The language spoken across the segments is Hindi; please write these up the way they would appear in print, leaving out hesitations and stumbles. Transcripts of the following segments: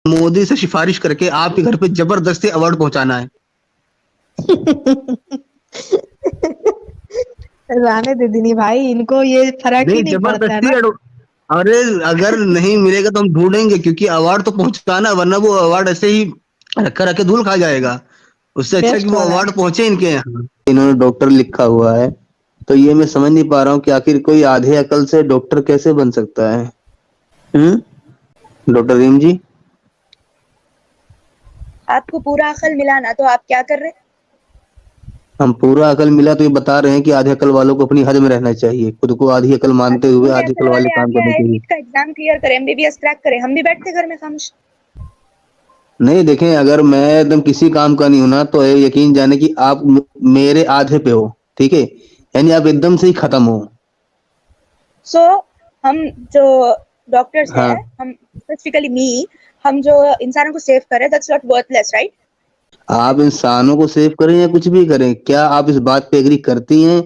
मोदी से सिफारिश करके आपके घर पे जबरदस्ती अवार्ड पहुंचाना है। रहने दे दिनी भाई, इनको ये फर्क ही नहीं, नहीं पड़ता है जबरदस्ती ना। अरे अगर नहीं मिलेगा तो हम ढूंढेंगे, क्योंकि अवार्ड तो पहुंचाना, वरना वो अवार्ड ऐसे ही रखा रखे धूल खा जाएगा। उससे अच्छा कि बेस्ट वो वाला है। अवार्ड पहुंचे इनके यहाँ। इन्होंने डॉक्टर लिखा हुआ है, तो ये मैं समझ नहीं पा रहा हूँ कि आखिर कोई आधे अकल से डॉक्टर कैसे बन सकता है। डॉक्टर रीम जी, आपको पूरा अकल मिला ना, तो आप क्या कर रहे? हम पूरा अकल मिला तो ये बता रहे हैं कि आधे अकल वालों को अपनी हद में रहना चाहिए, खुद को आधी अकल मानते तो हुए पूरे आधी अकल अकल वाले वाले काम आगे करने आए, चाहिए। नीट का एग्जाम क्लियर करें, एमबीबीएस क्रैक करें, हम भी बैठते घर में खामोश। नहीं देखें, अगर मैं एकदम किसी काम का नहीं हूं ना, तो ये यकीन जाने कि आप मेरे आधे पे हो, ठीक है, यानी आप एकदम से ही खत्म हो। सो हम जो डॉक्टर्स हाँ, हैं, हम स्पेसिफिकली मी, हम जो इंसानों को सेव करें, दैट्स नॉट वर्थलेस, राइट? आप इंसानों को सेव करें या कुछ भी करें, क्या आप इस बात पे एग्री करती हैं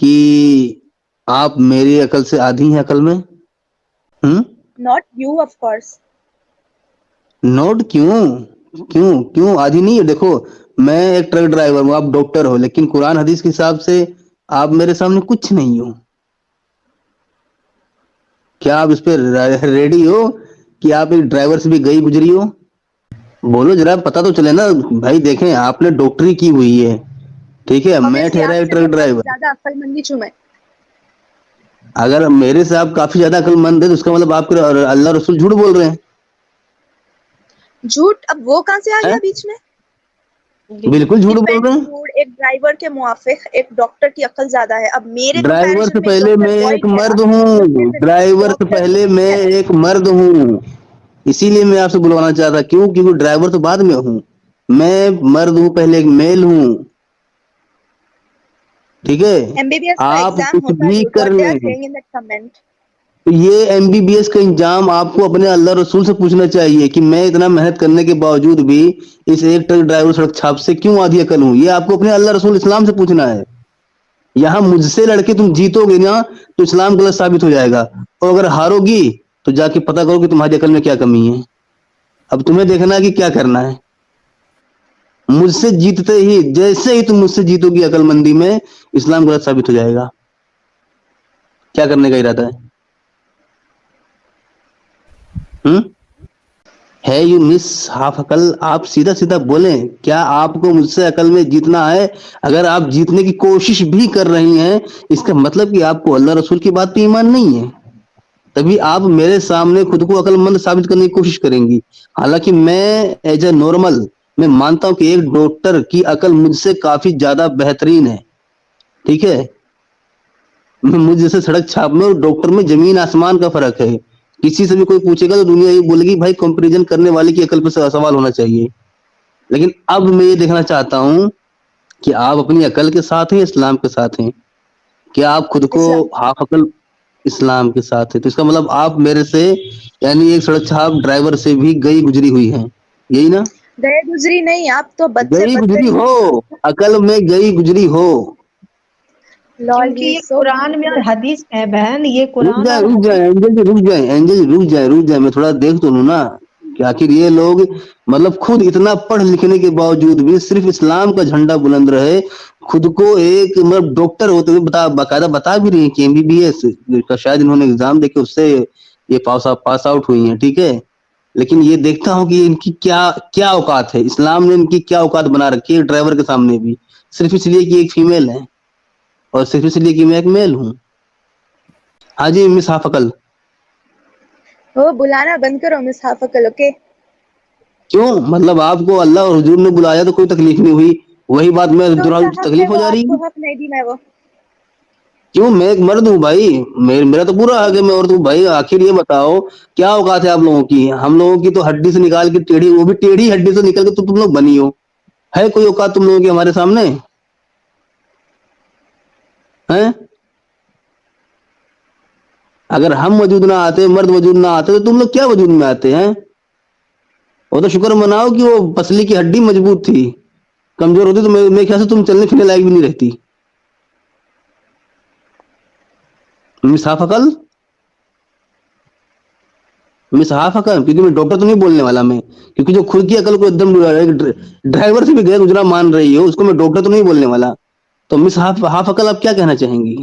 कि आप मेरी अकल से आधी हैं अकल में? Not you of course. Note क्यों? क्यों क्यों आधी नहीं है? देखो, मैं एक ट्रक ड्राइवर हूँ, आप डॉक्टर हो, लेकिन कुरान हदीस के हिसाब से आप मेरे सामने कुछ नहीं हो। क्या आप इस पे रेडी हो कि आप एक ड्राइवर से भी गई गुजरी हो? बोलो जरा, पता तो चले ना। भाई देखें, आपने डॉक्टरी की हुई है, ठीक है, मैं ऑब्वियसली ठहरा एक आपसे ट्रक तो काफी ड्राइवर। ज्यादा अक्लमंदी हूं मैं। अगर मेरे से आप काफी ज्यादा अक्लमंद है, तो उसका मतलब आपके अल्लाह रसूल झूठ बोल रहे हैं। झूठ अब वो कहां से आ है? गया बीच में? बिल्कुल झूठ बोल रहे डिपेंड्स हैं। मूड। एक ड्राइवर के मुआफिक एक डॉक्टर की अकल ज्यादा है। अब मेरे ड्राइवर कंपैरिजन से में एक पहले डॉक्टर मैं बॉय एक है ना, मर्द तो हूँ, फिर ड्राइवर से डॉक्टर पहले नहीं मैं है। एक मर्द हूँ। इसीलिए मैं आपसे बुलवाना चाहता, क्यों? क्योंकि ड्राइवर तो बाद में हूँ, मैं मर्द हूँ, पहले एक मेल हूँ, ठीक है। एमबीबीएस का आप एग्जाम कुछ होता भी है, कर व्हाट दे आर लें, सेइंग इन दैट कमेंट। तो ये एमबीबीएस का इंजाम आपको अपने अल्लाह रसूल से पूछना चाहिए कि मैं इतना मेहनत करने के बावजूद भी इस एक ट्रक ड्राइवर सड़क छाप से क्यों आधी अकल हूं। ये आपको अपने अल्लाह रसूल इस्लाम से पूछना है। यहाँ मुझसे लड़के तुम जीतोगे ना, तो इस्लाम गलत साबित हो जाएगा, और अगर हारोगी तो जाके पता करो कि तुम्हारी अकल में क्या कमी है। अब तुम्हें देखना है कि क्या करना है। मुझसे जीतते ही, जैसे ही तुम मुझसे जीतोगी अकलमंदी में, इस्लाम गलत साबित हो जाएगा। क्या करने का इरादा है? हम्म है यू मिस हाफ अकल? आप सीधा सीधा बोलें, क्या आपको मुझसे अकल में जीतना है? अगर आप जीतने की कोशिश भी कर रही हैं, इसका मतलब कि आपको अल्लाह रसूल की बात पे ईमान नहीं है। तभी आप मेरे सामने खुद को अकलमंद साबित करने की कोशिश करेंगी। हालांकि मैं एज ए नॉर्मल, मैं मानता हूं कि एक डॉक्टर की अकल मुझसे काफी ज्यादा बेहतरीन है, ठीक है। मुझ जैसे सड़क छाप में और डॉक्टर में जमीन आसमान का फर्क है। किसी से भी कोई पूछेगा तो दुनिया ये बोलेगी भाई कंपैरिजन करने वाले की अकल पे सवाल होना चाहिए। लेकिन अब मैं ये देखना चाहता हूँ कि आप अपनी अकल के साथ हैं, इस्लाम के साथ हैं। क्या आप खुद को इस्लाम। हाफ अकल इस्लाम के साथ है, तो इसका मतलब आप मेरे से, यानी एक सड़क छाप ड्राइवर से भी गई गुजरी हुई हैं, यही ना? गए गुजरी नहीं, आप तो बद से गई गुजरी बदतरीन हो, इंसान हो। अकल में गई गुजरी हो। लॉल, क्योंकि ही ये इज सो कुरान में और ब्यूटीफुल। हदीस में है बहन, ये रुक कुरान जाए, और रुक हदीस। जाए एंजल जी, रुक जाए एंजल जी, रुक जाए, रुक जाए, मैं थोड़ा देख तो लूं ना कि आखिर ये लोग, मतलब खुद इतना पढ़ लिखने के बावजूद भी सिर्फ इस्लाम का झंडा बुलंद रहे, खुद को एक मतलब डॉक्टर होते हुए बाकायदा बता भी रही है कि एमबीबीएस का शायद इन्होंने एग्जाम देके उससे ये पास आउट हुई है, ठीक है। लेकिन ये देखता हूँ कि इनकी क्या क्या औकात है, इस्लाम ने इनकी क्या औकात बना रखी है ड्राइवर के सामने भी, सिर्फ इसलिए कि एक फीमेल है, और सिर्फ इसलिए कि मैं एक मेल हूँ। हाँ जी मिस हाफकल। वो बुलाना बंद करो मिस हाफकल, ओके? क्यों? मतलब आपको अल्लाह और हुजूर ने बुलाया तो कोई तकलीफ नहीं हुई, वही बात मैं तो दोहराऊं उनका तो हक है, तकलीफ हो वो जा रही है? आपको हक नहीं दी मैं वो। क्यों? मैं एक मर्द हूँ भाई, मेरा तो पूरा हक है, मैं और तू भाई। आखिर ये बताओ, क्या औकात है आप लोगों की? हम लोगों की तो हड्डी से निकाल के टेढ़ी, वो भी टेढ़ी हड्डी से निकल के तो तुम लोग बनी हो। है कोई औकात तुम लोगों की हमारे सामने? हैं? अगर हम वजूद ना आते, मर्द वजूद ना आते, तो तुम लोग क्या वजूद में आते हैं? वो तो शुक्र मनाओ कि वो पसली की हड्डी मजबूत थी, कमजोर होती तो मेरे ख्याल से तुम चलने फिरने लायक भी नहीं रहती। मिसाफ अकल, मिस हाफ अकल, क्योंकि मैं डॉक्टर तो नहीं बोलने वाला मैं, क्योंकि जो खुद की अकल को एकदम ड्राइवर से भी गैर गुजरा मान रही हो, उसको मैं डॉक्टर तो नहीं बोलने वाला। तो मिस हाफ हाफ अकल आप क्या कहना चाहेंगी?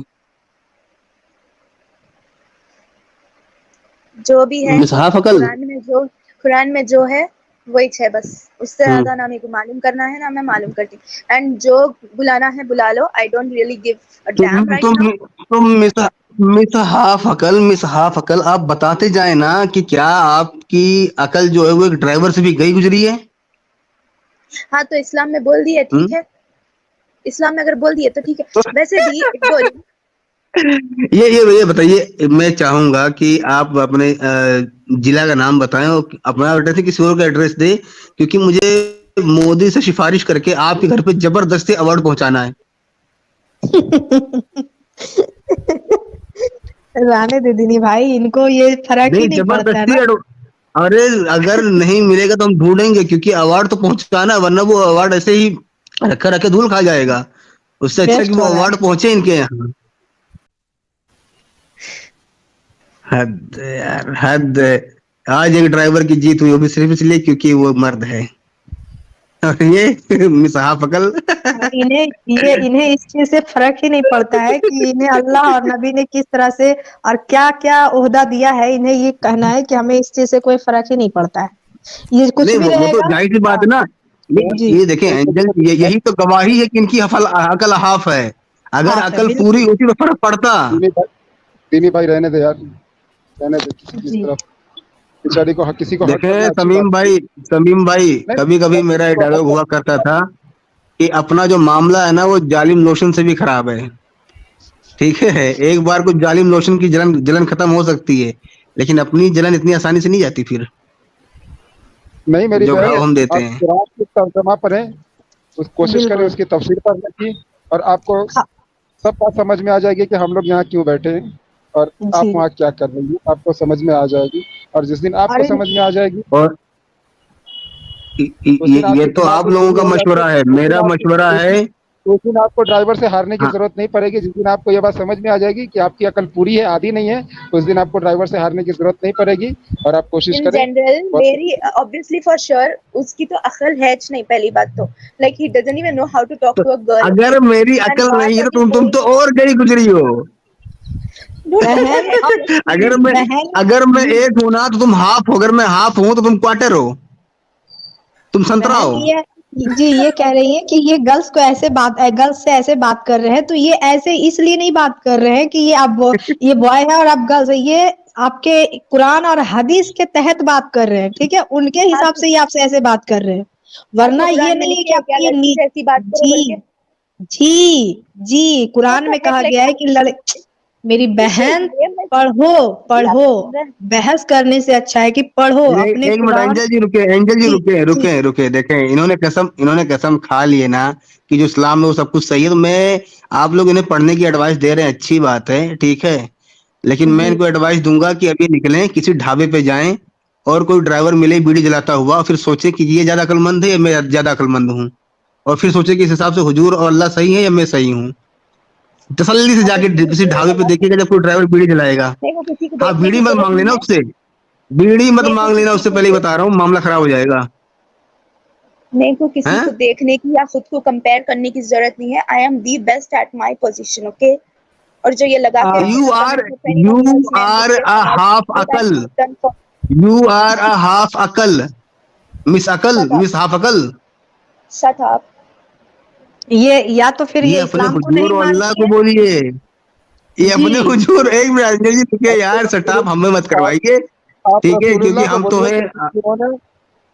जो भी है मिस हाफ अकल, कुरान में जो है वही है बस, उससे हम्म, ज्यादा ना मेरे को मालूम करना है ना मैं मालूम करती हूँ। एंड जो बुलाना है बुला लो, I don't really give a damn right now. तुम मिस हाफ अकल आप बताते जाए ना कि क्या आपकी अकल जो है वो एक ड्राइवर से भी गई गुजरी है? हाँ तो इस्लाम में बोल दिए, ठीक हम्म? है, इस्लाम में अगर बोल दिए तो ठीक है। तो वैसे भी बोल, ये बताइए, मैं चाहूंगा कि आप अपने जिला का नाम बताएं और अपना एड्रेस नहीं, किसी और का एड्रेस दे, क्योंकि मुझे मोदी से सिफारिश करके आपके घर पे जबरदस्ती अवार्ड पहुंचाना है। रहने दे दीनी भाई, इनको ये फर्क ही नहीं, नहीं पड़ता है जबरदस्ती ना। अरे अगर नहीं मिलेगा तो हम ढूंढेंगे, क्योंकि अवार्ड तो पहुंचाना है, वरना वो अवार्ड ऐसे ही रखा रखे धूल खा जाएगा। उससे अच्छा कि बेस्ट वो वाला है। अवार्ड पहुंचे इनके यहाँ। हद है यार, हद है। आज एक ड्राइवर की जीत हुई, वो भी सिर्फ इसलिए क्योंकि वो मर्द है। और ये मिसाफ अकल। इन्हें इस चीज से फर्क ही नहीं पड़ता है कि इन्हें अल्लाह और नबी ने किस तरह से और क्या क्या ओहदा दिया है। इन्हें ये कहना है कि हमें इस चीज से कोई फर्क ही नहीं पड़ता है, ये कुछ नहीं, भी वो तो रहेगा। जाहिर सी बात है ना। जी, ये देखें एंजल, यही तो गवाही है कि इनकी अकल हाफ है। अगर हाफ है अकल पूरी बिल्कुल। होती तो फर्क पड़ता। दीनी भाई रहने दे यार, रहने दे, किसी जी, तरफ बेचारी को किसी को हक करना देखें अच्छी बात समीम भाई, नहीं। कभी कभी मेरा एक किसी को हक डायलॉग हुआ करता था कि अपना जो मामला है ना वो जालिम लोशन से भी खराब है। ठीक है, एक बार कुछ जालिम लोशन की जलन जलन खत्म हो सकती है, लेकिन अपनी जलन इतनी आसानी से नहीं जाती फिर, नहीं मेरी जो बहन, घाव हम देते आप हैं। कुरान की तर्जमा पढ़ें, उस कोशिश करें बिल्कुल। उसकी तफसीर पढ़ने की, और आपको हाँ, सब बात समझ में आ जाएगी कि हम लोग यहाँ क्यों बैठे हैं और आप जी। वहाँ क्या कर रही हैं, आपको समझ में आ जाएगी। और जिस दिन आपको और समझ में आ जाएगी, और उस दिन ये आपकी तो दिमाग आप भी लोगों खुली का हो जाएगी। मशवरा है, उस दिन मेरा आपकी मशवरा है। उस दिन आपको ड्राइवर से हारने की हाँ, जरूरत नहीं पड़ेगी। जिस दिन आपको ये बात समझ में आ जाएगी कि आपकी अकल पूरी है, आधी नहीं है, उस दिन आपको ड्राइवर से हारने की जरूरत नहीं पड़ेगी। और आप कोशिश इन करें। जनरल और मेरी ऑब्वियसली फॉर श्योर उसकी तो अकल है नहीं, पहली बात तो लाइक ही doesn't even know how to talk तो टू अ गर्ल, ओके। अगर मेरी एंड अकल बात नहीं है तो अभी तुम बोल तो और गई गुजरी हो। बहन अब अगर मैं बहन अगर मैं एक हूं ना तो तुम हाफ हो, अगर मैं हाफ हूं तो तुम क्वार्टर हो, तुम संतरा बहन हो। ये जी ये कह रही है कि ये गर्ल्स को ऐसे बात गर्ल्स से ऐसे बात कर रहे हैं, तो ये ऐसे इसलिए नहीं बात कर रहे हैं कि ये आप ये बॉय है और आप गर्ल्स है। ये आपके कुरान और हदीस के तहत बात कर रहे हैं, ठीक है, उनके हाँ हिसाब से ये आपसे ऐसे बात कर रहे हैं, हाँ, तो वरना ये कुरान में नहीं है लिखे कि है क्या आपकी ये लड़की से ऐसी बात करो बोल के? जी जी What कुरान the में heck, कहा like गया है कि मेरी बहन ये मैं पढ़ो पढ़ो, मैं बहस करने से अच्छा है कि पढ़ो अपने एक मिनट कुरान। एंजल जी रुके, एंजल जी जी रुके जी रुके रुके, देखें इन्होंने कसम खा ली है ना कि जो इस्लाम में वो सब कुछ सही है, तो मैं आप लोग इन्हें पढ़ने की एडवाइस दे रहे हैं, अच्छी बात है, ठीक है। लेकिन मैं जी इनको एडवाइस दूंगा कि अभी निकलें, किसी ढाबे पे जाएं और कोई ड्राइवर मिले बीड़ी जलाता हुआ, और फिर सोचे कि ये ज्यादा अक्लमंद है या मैं ज्यादा अक्लमंद हूँ, और फिर सोचे कि इस हिसाब से हुजूर और अल्लाह सही है या मैं सही हूँ। तसल्ली से जाके ऑब्वियसली किसी हुजूर और ढाबे पे अल्लाह देखिएगा सही जब कोई ड्राइवर बीड़ी जलाएगा। नहीं, वो किसी को हाँ, देखने बीड़ी की मत जरूरत मांग नहीं लेना है। उससे, बीड़ी मत मेरे को मांग लेना किसी उससे, को पहले ही बता रहा हूँ, मामला खराब हो जाएगा। मेरे को किसी हैं? को देखने की या खुद को कंपेयर करने की जरूरत नहीं है। I am the best at my position, okay. और जो ये लगा के यू रखेगा आर कमेंट में you anyone else man or this a and half what I अकल, have done for you or a half अकल, शट अप मिस हाफ अकल। Shut up. ये या तो फिर ये ये अपने इस्लाम को नहीं हुजूर और अल्लाह मानती को है। बोलिए, ये अपने जी हुजूर, एक मिनट अंजलि जी रुकिए यार, सटाप हमें मत आप करवाइए, आप ठीक है, क्योंकि रसूलुल्लाह को हम तो बोलिए, है। जिन्होंने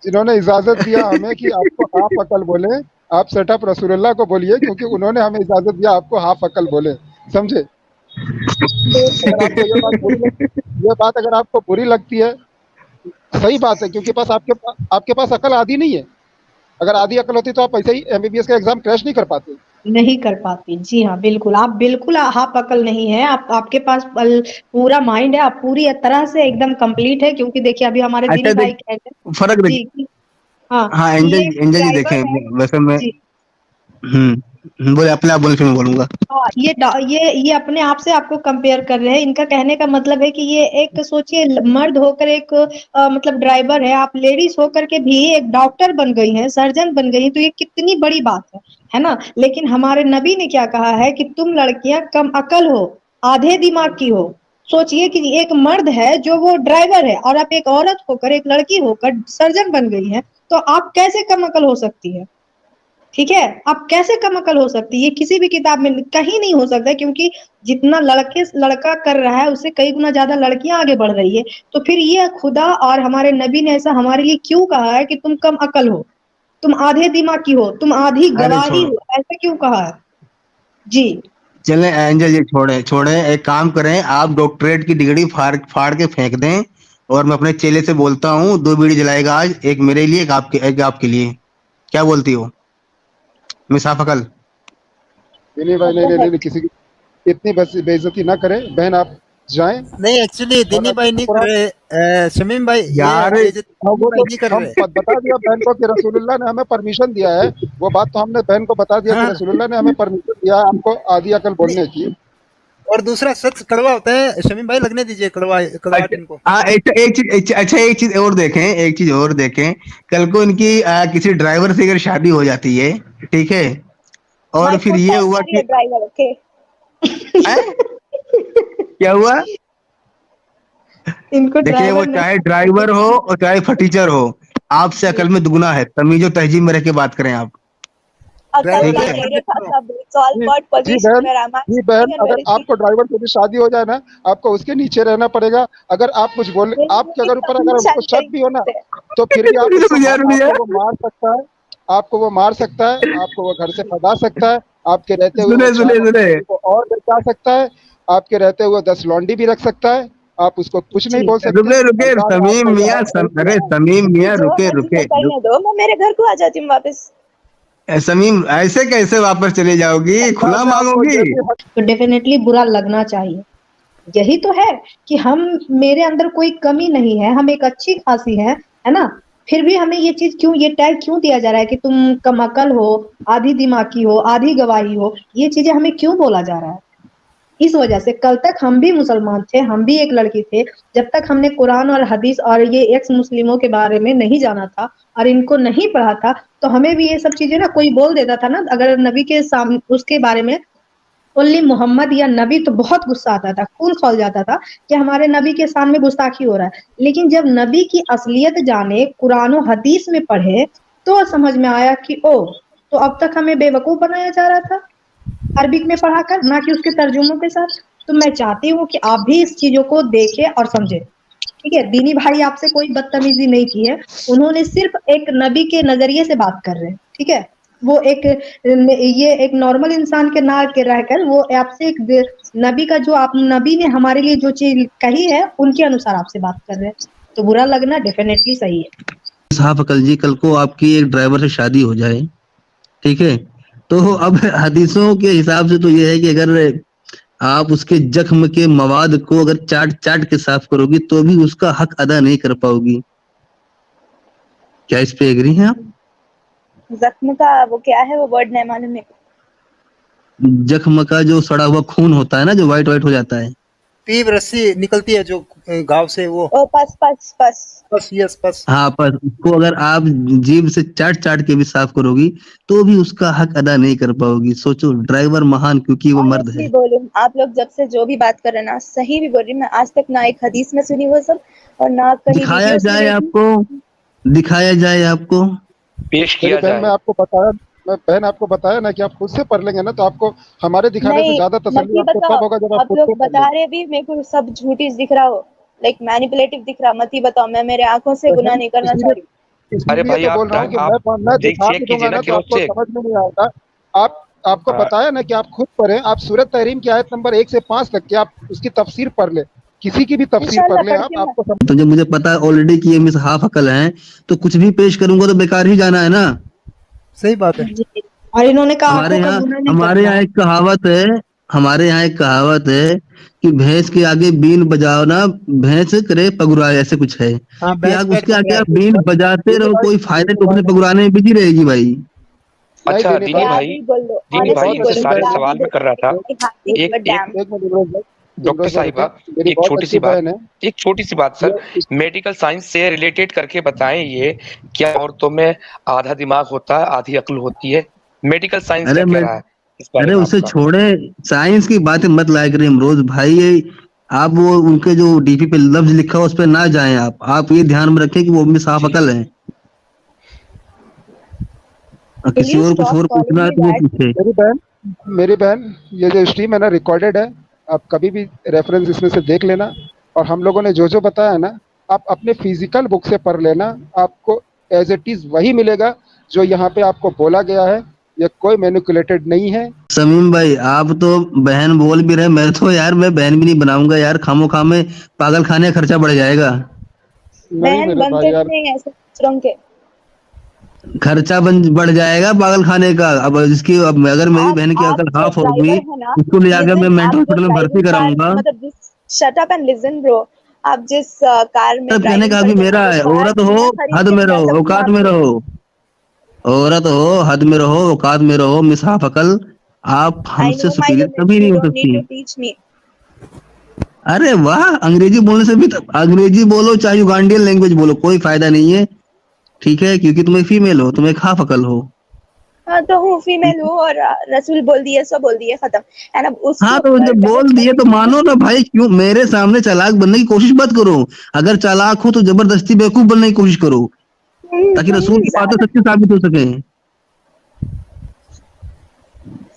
जिन्होंने इजाजत दिया हमें कि आपको हाफ अकल बोले। आप सेटअप रसूलुल्लाह को बोलिए, क्योंकि उन्होंने हमें इजाजत दिया आपको हाफ अकल बोले, समझे। अगर आपको ये बात अगर आपको बुरी लगती है, सही बात है, क्योंकि आपके पास अकल आधी नहीं है। अगर आधी अकल होती तो आप ऐसे ही एमबीबीएस का एग्जाम क्रैश नहीं कर पाते। नहीं कर पाती, जी हाँ बिल्कुल, आप बिल्कुल हाफ अकल नहीं है, आप आपके पास पूरा माइंड है, आप पूरी तरह से एकदम कंप्लीट है, क्योंकि देखिए अभी हमारे अच्छा दिनी भाई देख, कह रहे फर्क देख, जी कि हाँ हाँ कि ये एंजल जी ड्राइवर है। देखें, वैसे मैं जी हम्म बोले अपने आप बोले, फिर मैं बोलूंगा। हाँ, ये अपने आप से आपको कंपेयर कर रहे हैं। इनका कहने का मतलब है कि ये एक सोचिए, मर्द होकर एक मतलब ड्राइवर है, आप लेडीज होकर के भी एक डॉक्टर बन गई हैं, सर्जन बन गई हैं, तो ये कितनी बड़ी बात है ना। लेकिन हमारे नबी ने क्या कहा है कि तुम लड़कियां कम अकल हो, आधे दिमाग की हो। सोचिए कि एक मर्द है जो वो ड्राइवर है, और आप एक औरत होकर, एक लड़की होकर सर्जन बन गई है, तो आप कैसे कम अकल हो सकती है? ठीक है, आप कैसे कम अकल हो सकती है? ये किसी भी किताब में कहीं नहीं हो सकता, क्योंकि जितना लड़का कर रहा है उससे कई गुना ज्यादा लड़कियां आगे बढ़ रही है। तो फिर ये खुदा और हमारे नबी ने ऐसा हमारे लिए क्यों कहा है कि तुम कम अकल हो, तुम आधे दिमाग की हो, तुम आधी अरे गवाही छोड़ो, हो, ऐसा क्यों कहा है? जी। चले एंजल जी, छोड़े छोड़े, एक काम करें, आप डॉक्टरेट की डिग्री फाड़ फाड़ के फेंक दें, और मैं अपने चेले से बोलता हूँ 2 बीड़ी जलाएगा आज, एक मेरे लिए, एक आपके लिए। क्या बोलती हो मिस आफकल? नहीं भाई, नहीं नहीं नहीं, किसी की इतनी बेइज्जती ना करें। बहन आप जाएं। नहीं, एक्चुअली और दिनी भाई नहीं कर रहे, शमीम भाई, ये यार बेइज्जती हाँ, वो भाई तो नहीं कर हम रहे। बता दिया बहन को कि रसूलुल्लाह ने हमें परमिशन दिया है। वो बात तो हमने बहन को बता दिया कि हाँ, रसूलुल्लाह ने हमें परमिशन दिया है आपको आधी अकल नहीं, बोलने की। और दूसरा सच कड़वा होता है। शमीम भाई लगने दीजिए कड़वाहट इनको। हाँ, एक चीज, अच्छा एक चीज और देखें, एक चीज और देखें। कल को इनकी किसी ड्राइवर से अगर शादी हो जाती है, ठीक है, और माय फिर फुट ये टाइम हुआ फॉर कि योर ड्राइवर, ओके। हैं? क्या हुआ? इनको देखिए, वो ड्राइवर चाहे नहीं। ड्राइवर हो और चाहे फटीचर हो, आपसे अकल में दुगना है। तमीज और तहजीब में रह के बात करें आप, अकल ड्राइवर ठीक का का है? घर मेरे पास देखो। अब it's all the about the position, बहन, where I am the sitting बहन, एंड अगर वेयर इज ही। आपको ड्राइवर से भी शादी हो जाए ना, आपको उसके नीचे रहना पड़ेगा। अगर आप कुछ बोले, आपके मेरी अगर ऊपर कभी अगर उसको शादी शक भी हो ना, करेंगे। तो फिर भी आप उसको रुक जा। आपको वो मार सकता है। आपको वो मार सकता है, आपको वो घर से भगा सकता है। आपके रहते हुए वो सुने सुने 4 सुने, लड़की को और लड़का सकता है। आपके रहते हुए 10 लौंडी भी रख सकता है। आप उसको कुछ नहीं जी। बोल सकते। रुके रुके, अल्लाह ने समीम आपको ये मियाँ, हक नहीं दिया अरे है। समीम मुझे मियाँ, जो रुके मर्जी रुके तो करने दो, मैं मेरे घर को आ जाती हूँ वापस। समीम, ऐसे कैसे वापस चले जाओगी? अल्लाह खुला ने आपको मांगोगी? ये भी हक तो डेफिनेटली बुरा लगना चाहिए। यही तो है कि हम, मेरे अंदर कोई कमी नहीं है, हम एक अच्छी खासी है ना। फिर भी हमें ये चीज क्यों, ये टैग क्यों दिया जा रहा है कि तुम कम अकल हो, आधी दिमागी हो, आधी गवाही हो? ये चीजें हमें क्यों बोला जा रहा है? इस वजह से कल तक हम भी मुसलमान थे, हम भी एक लड़की थे। जब तक हमने कुरान और हदीस और ये एक्स मुस्लिमों के बारे में नहीं जाना था और इनको नहीं पढ़ा था, तो हमें भी ये सब चीजें ना कोई बोल देता था ना, अगर नबी के सामने उसके बारे में ओनली मोहम्मद या नबी, तो बहुत गुस्सा आता था, खून खौल जाता था कि हमारे नबी के सामने गुस्ताखी हो रहा है। लेकिन जब नबी की असलियत जाने, कुरान और हदीस में पढ़े, तो समझ में आया कि ओ, तो अब तक हमें बेवकूफ बनाया जा रहा था अरबिक में पढ़ाकर, ना कि उसके तर्जुमों के साथ। तो मैं चाहती हूँ कि आप भी इस चीजों को देखें और समझें। ठीक है, दीनी भाई आपसे कोई बदतमीजी नहीं की है, उन्होंने सिर्फ एक नबी के नजरिए से बात कर रहे हैं। ठीक है, वो एक, ये एक नॉर्मल इंसान के ना के रहकर वो आपसे एक नबी का, जो आप नबी ने हमारे लिए जो चीज कही है उनके अनुसार आपसे बात कर रहे हैं। तो बुरा लगना डेफिनेटली सही है। साहब अकल जी, कल को आपकी एक ड्राइवर से शादी हो जाए, ठीक है, तो अब हदीसों के हिसाब से तो ये है कि अगर आप उसके जख्म के मवाद को अगर चाट चाट के साफ करोगी, तो भी उसका हक अदा नहीं कर पाओगी। क्या इस पे एग्री हैं आप? जख्म का वो क्या है, वो वर्ड नहीं मालूम है। जख्म का जो सड़ा हुआ खून होता है ना, जो व्हाइट व्हाइट हो जाता है, पीप रस्सी निकलती है जो घाव से, वो ओ पस पस पस। बस, यस बस। हाँ, पर उसको अगर आप जीभ से चाट चाट के भी साफ करोगी, तो भी उसका हक अदा नहीं कर पाओगी। सोचो, ड्राइवर महान क्योंकि वो मर्द ऑनेस्टली है। बोलूं, आप लोग जब से जो भी बात कर रहे हैं ना, सही भी बोल रही हूँ। मैं आज तक ना एक हदीस में सुनी वो सब, और ना कहीं दिखाया वीडियोस में जाए देखी। आपको, दिखाया जाए आपको। पेश मेरी किया बहन, जाए। मैं आपको बताया, मैं बहन आपको बताया ना कि आप खुद से पढ़ लेंगे ना, तो आपको हमारे दिखाने से नहीं, ज्यादा मत तसल्ली ही आपको बताओ। तब होगा जब आप आप खुद लोग से पढ़ बता लेंगे। रहे भी, मेरे को सब झूठी दिख रहा हो, लाइक मैनिपुलेटिव दिख रहा। मत ही बताओ, मैं मेरे आंखों से गुनाह बहन, नहीं करना चाह रही। अरे इसीलिए भाई, तो आप बोल रहा हूँ कि आप मैं देख दिखा चेक भी कीजिए दूंगा ना, ना, तो क्रॉस आपको चेक। समझ में नहीं आएगा। आपको हाँ, बताया ना कि आप खुद पढ़ें, आप सूरत तहरीम की आयत नंबर 1 से 5 तक की आप उसकी तफसीर पढ़ ले, किसी की भी तफसीर इंशाल्लाह पढ़ ले पढ़ती आप, हूँ मैं। आपको समझ। तो जब मुझे पता है ऑलरेडी कि ये मिस हाफ अकल हैं, तो कुछ भी पेश करूंगा तो बेकार ही जाना है ना। सही बात है। जी। और इन्होंने कहा हमारे आंखों का यहाँ गुनाह नहीं हमारे करना यहाँ है। एक कहावत है, हमारे यहाँ एक कहावत है कि भैंस के आगे बीन बजाओ ना, भैंस करे पगुराए, ऐसे कुछ है हाँ, कि भैंस आप पैर उसके आगे पकड़ा है। आप बीन बजाते दीदी रहो, भाई, कोई फायदा दीदी नहीं, भाई, अपने पगुराने में बिजी रहेगी भाई। नहीं अच्छा दीनी दीनी भाई, भाई, भी बोल दो, दीनी भाई, ऑनेस्टली ये बहुत जो बोलो, अच्छी सारे बहन है। सवाल मैं कर रहा था, एक एक मिनट एक डैम। एक मिनट इमरान भाई, डॉक्टर इमरान साहिबा, भाई, मेरी एक बहुत छोटी अच्छी सी बात, बहन है। एक छोटी सी बात सर, ये मेडिकल साइंस से रिलेटेड करके बताएं, ये क्या औरतों में आधा दिमाग होता है आधी अक्ल होती है? मेडिकल साइंस क्या अरे कह मैं रहा है इस बारे अरे में उसे आपका? छोड़े, साइंस की बातें मत लाया करें इमरोज भाई। ये आप वो उनके जो डीपी पे लफ्ज लिखा हो उस पे ना जाएं। आप ये ध्यान में रखें कि वो भी साफ जी अकल है, और विल किसी यू और कुछ स्टॉप और कॉलिंग पूछना है मी तो वो दैट? पूछे। मेरी बहन, ये जो स्ट्रीम है ना रिकॉर्डेड है, आप कभी भी रेफरेंस इसमें से देख लेना। और हम लोगों ने जो जो बताया ना, आप अपने फिजिकल बुक से पढ़ लेना, आपको एज इट इज वही मिलेगा जो यहाँ पे आपको बोला गया है। ये कोई मैनिपुलेटेड नहीं है। समीम भाई, आप तो बहन बोल भी रहे, मैं तो यार मैं बहन भी नहीं बनाऊंगा यार, खामो खामे पागल खाने का खर्चा बढ़ जाएगा। नहीं बहन मेरे भाई बनते भी यार, नहीं ऐसे दूसरों के। खर्चा बढ़ जाएगा पागल खाने का। अब इसकी अब अगर मेरी बहन की आप अकल जो हाफ होगी, ड्राइवर है ना, उसको ले जाकर मैं लिसन, मेंटल आप जो हॉस्पिटल में भर्ती ड्राइविंग कार कराऊंगा। मतलब जिस, shut up and listen bro, आप जिस कार में तब कहने ड्राइविंग का भी करते हो ना, मेरा वो है, कार औरत हो मैं खरीद हद के में दिला रहो सकती हूँ औकात में आपको। रहो। औरत हो हद में रहो औकात में रहो, मिसाफ अकल। आप आई हमसे नो माई सुपीरियर लिमिट, कभी यू नहीं हो डोंट नीड सकती। To teach me. अरे वाह, अंग्रेजी बोलने से भी तो, अंग्रेजी बोलो चाहे युगांडियन लैंग्वेज बोलो, कोई फायदा नहीं है। ठीक है, क्योंकि तुम एक फीमेल हो, तुम एक हाफ अकल हो। हाँ तो हूँ, फीमेल हूँ, और रसूल बोल दिए, सब बोल दिए, खत्म। एंड अब उसके हाँ तो ऊपर जब बहस बोल दिए तो करने की मानो ना भाई, क्यों मेरे सामने चालाक बनने की कोशिश मत करो। अगर चालाक हो तो जबरदस्ती बेवकूफ बनने की कोशिश करो, ताकि रसूल की बातें ज्यादा सच्ची साबित हो सके।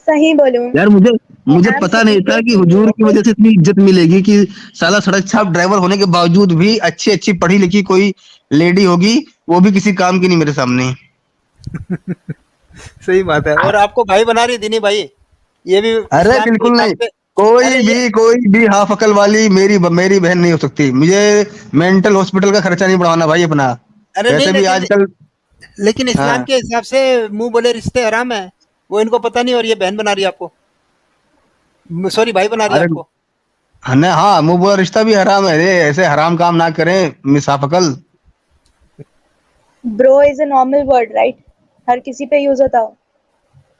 सही बोलूं, यार मुझे आई मुझे एम पता नहीं था सुपीरियर कि टू यू, हुजूर की ओके। वजह से इतनी इज्जत मिलेगी, कि साला सड़क छाप ड्राइवर होने के बावजूद भी अच्छी अच्छी पढ़ी लिखी कोई लेडी होगी, वो भी किसी काम की नहीं मेरे सामने। सही बात है। और आपको भाई बना रही दीनी भाई, ये भी अरे इस्लाम के बिल्कुल हिसाब नहीं, से। अरे ये कोई भी हाफ अकल वाली मेरी बहन नहीं हो सकती। मुझे मेंटल हॉस्पिटल का खर्चा नहीं बढ़ाना भाई अपना। अरे नहीं, वैसे भी आजकल, लेकिन इस्लाम हाँ के हिसाब से मुंह बोले रिश्ते हराम है, वो इनको पता नहीं, और ये बहन बना रही है आपको, सॉरी भाई बना रही है अरे आपको। हाँ, मुंह बोला रिश्ता भी हराम है रे, ऐसे हराम काम ना करें मिसाफ अकल। Bro is a normal word right, हर किसी पे यूज होता हो।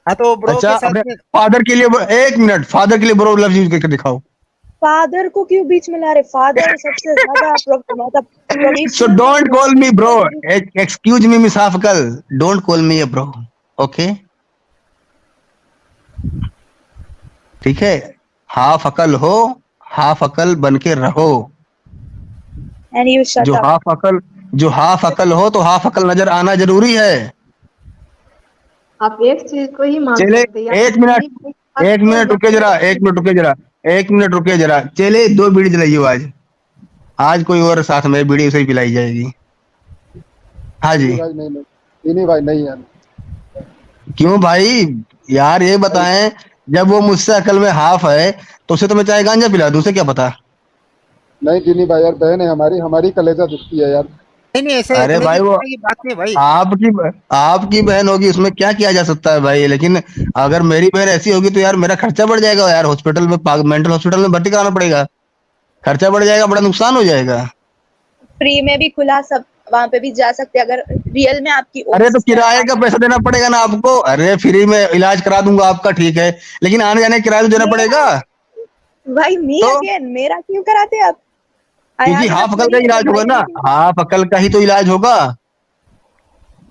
हाँ तो ब्रो अच्छा, के साथ अपने में। फादर के लिए एक मिनट, फादर के लिए ब्रो लफ्ज यूज करके दिखाओ। फादर को क्यों बीच में ला रहे? फादर सबसे ज्यादा मतलब so provisional don't call me bro, है। एक्सक्यूज मी मिसाफ अकल, don't call me a bro, okay? ठीक है, हाफ अकल हो, हाफ अकल बन के रहो। एंड यू शट जो अप। हाफ अकल जो हाफ अकल हो तो हाफ अकल नजर आना जरूरी है। आप एक चीज को ही मान चले, सकते हैं या एक फिर मिनट, दीनी भाई एक को मिनट या रुके फिर जरा, एक मिनट रुके जरा। चले 2 बीड़ी जलाइयो आज, आज कोई और साथ में बीड़ी उसे ही पिलाई जाएगी। हाँ जी। दीनी भाई नहीं, नहीं दीनी भाई नहीं यार, क्यों भाई? यार ये नहीं बताएं, जब वो मुझसे अकल में हाफ है तो उसे तो मैं चाहे गांजा पिला दूं, उसे क्या पता। नहीं दीनी भाई यार, बहन है हमारी, हमारी कलेजा दुखती है यार। नहीं नहीं, ऐसे अरे कलेजे भाई वो दुखने की बात नहीं भाई। आपकी आपकी बहन होगी, उसमें क्या किया जा सकता है भाई। लेकिन अगर मेरी बहन ऐसी होगी तो यार मेरा खर्चा बढ़ जाएगा यार, हॉस्पिटल में मेंटल हॉस्पिटल में भर्ती कराना पड़ेगा, खर्चा बढ़ जाएगा, बड़ा नुकसान हो जाएगा। फ्री में भी खुला, सब वहां पे भी जा सकते हैं अगर रियल में आपकी अरे ओन तो सिस्टर किराए का है। पैसा देना पड़ेगा ना आपको। अरे फ्री में इलाज करा दूंगा आपका, ठीक है, लेकिन आने जाने का किराया तो देना मेरा, पड़ेगा। भाई मी तो अगेन, मेरा क्यों कराते आप? आई क्योंकि हैव हाफ इनफ अकल का मनी, अगर इलाज होगा भाई ना, नहीं क्यों? हाफ अकल का ही तो इलाज होगा।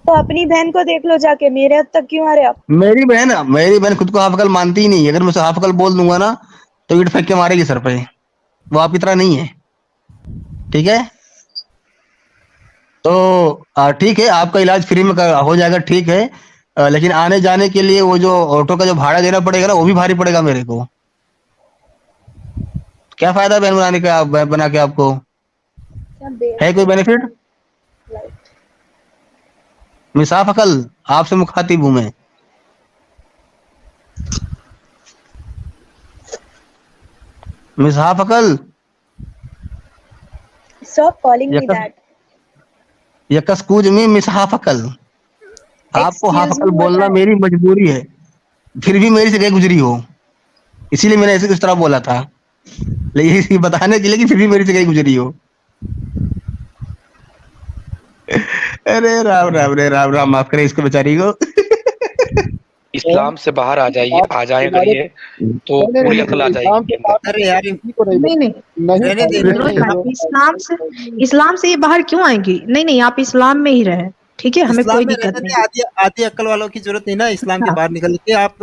तो अपनी बहन को देख लो जाके, मेरे हद तक क्यों आ रहे आप? मेरी बहन खुद को हाफ अकल मानती ही नहीं है। अगर मैं उसे हाफ अकल बोल दूंगा ना तो ईंट फेंक के मारेगी सर पे। वो आपकी तरह नहीं है, ठीक है? तो ठीक है, आपका इलाज फ्री में हो जाएगा, ठीक है। लेकिन आने जाने के लिए वो जो ऑटो का जो भाड़ा देना पड़ेगा ना, वो भी भारी पड़ेगा मेरे को। क्या फायदा बहन बनाने का, बना के आपको क्या है कोई बेनिफिट? लाइक, मिसाफ अकल, आपसे मुखातिब हूं मैं। मिसाफ अकल, स्टॉप कॉलिंग मी यकस दैट। यकसकूज में मिसाफ अकल। आपको हाफ एक्सक्यूज अकल मी होता बोलना है। मेरी मजबूरी है, फिर भी मेरी से गई गुजरी हो, इसीलिए मैंने ऐसे इस तरह बोला था, लेकिन इसी बताने के लिए कि फिर भी मेरी से गई गुजरी हो। अरे राम राम रे राम राम, माफ करे इसको बेचारी को। इस्लाम से बाहर आ जाइए, आप आ जाए हमारे करिए तो नहीं पूरी नहीं अकल आ नहीं, इस्लाम जाएगी के इनके अंदर। साथ अरे यार किसी को नहीं नहीं नहीं नहीं रहने दे, नहीं फिरोज नहीं भाई, जो इस्लाम से ये बाहर क्यों आएंगी? नहीं नहीं, आप इस्लाम में ही रहे, ठीक है, हमें इस्लाम कोई में दिक्कत रहने नहीं। दे, आधी आधी अक्ल वालों की जरूरत नहीं ना इस्लाम के हाँ, बाहर निकल के। आप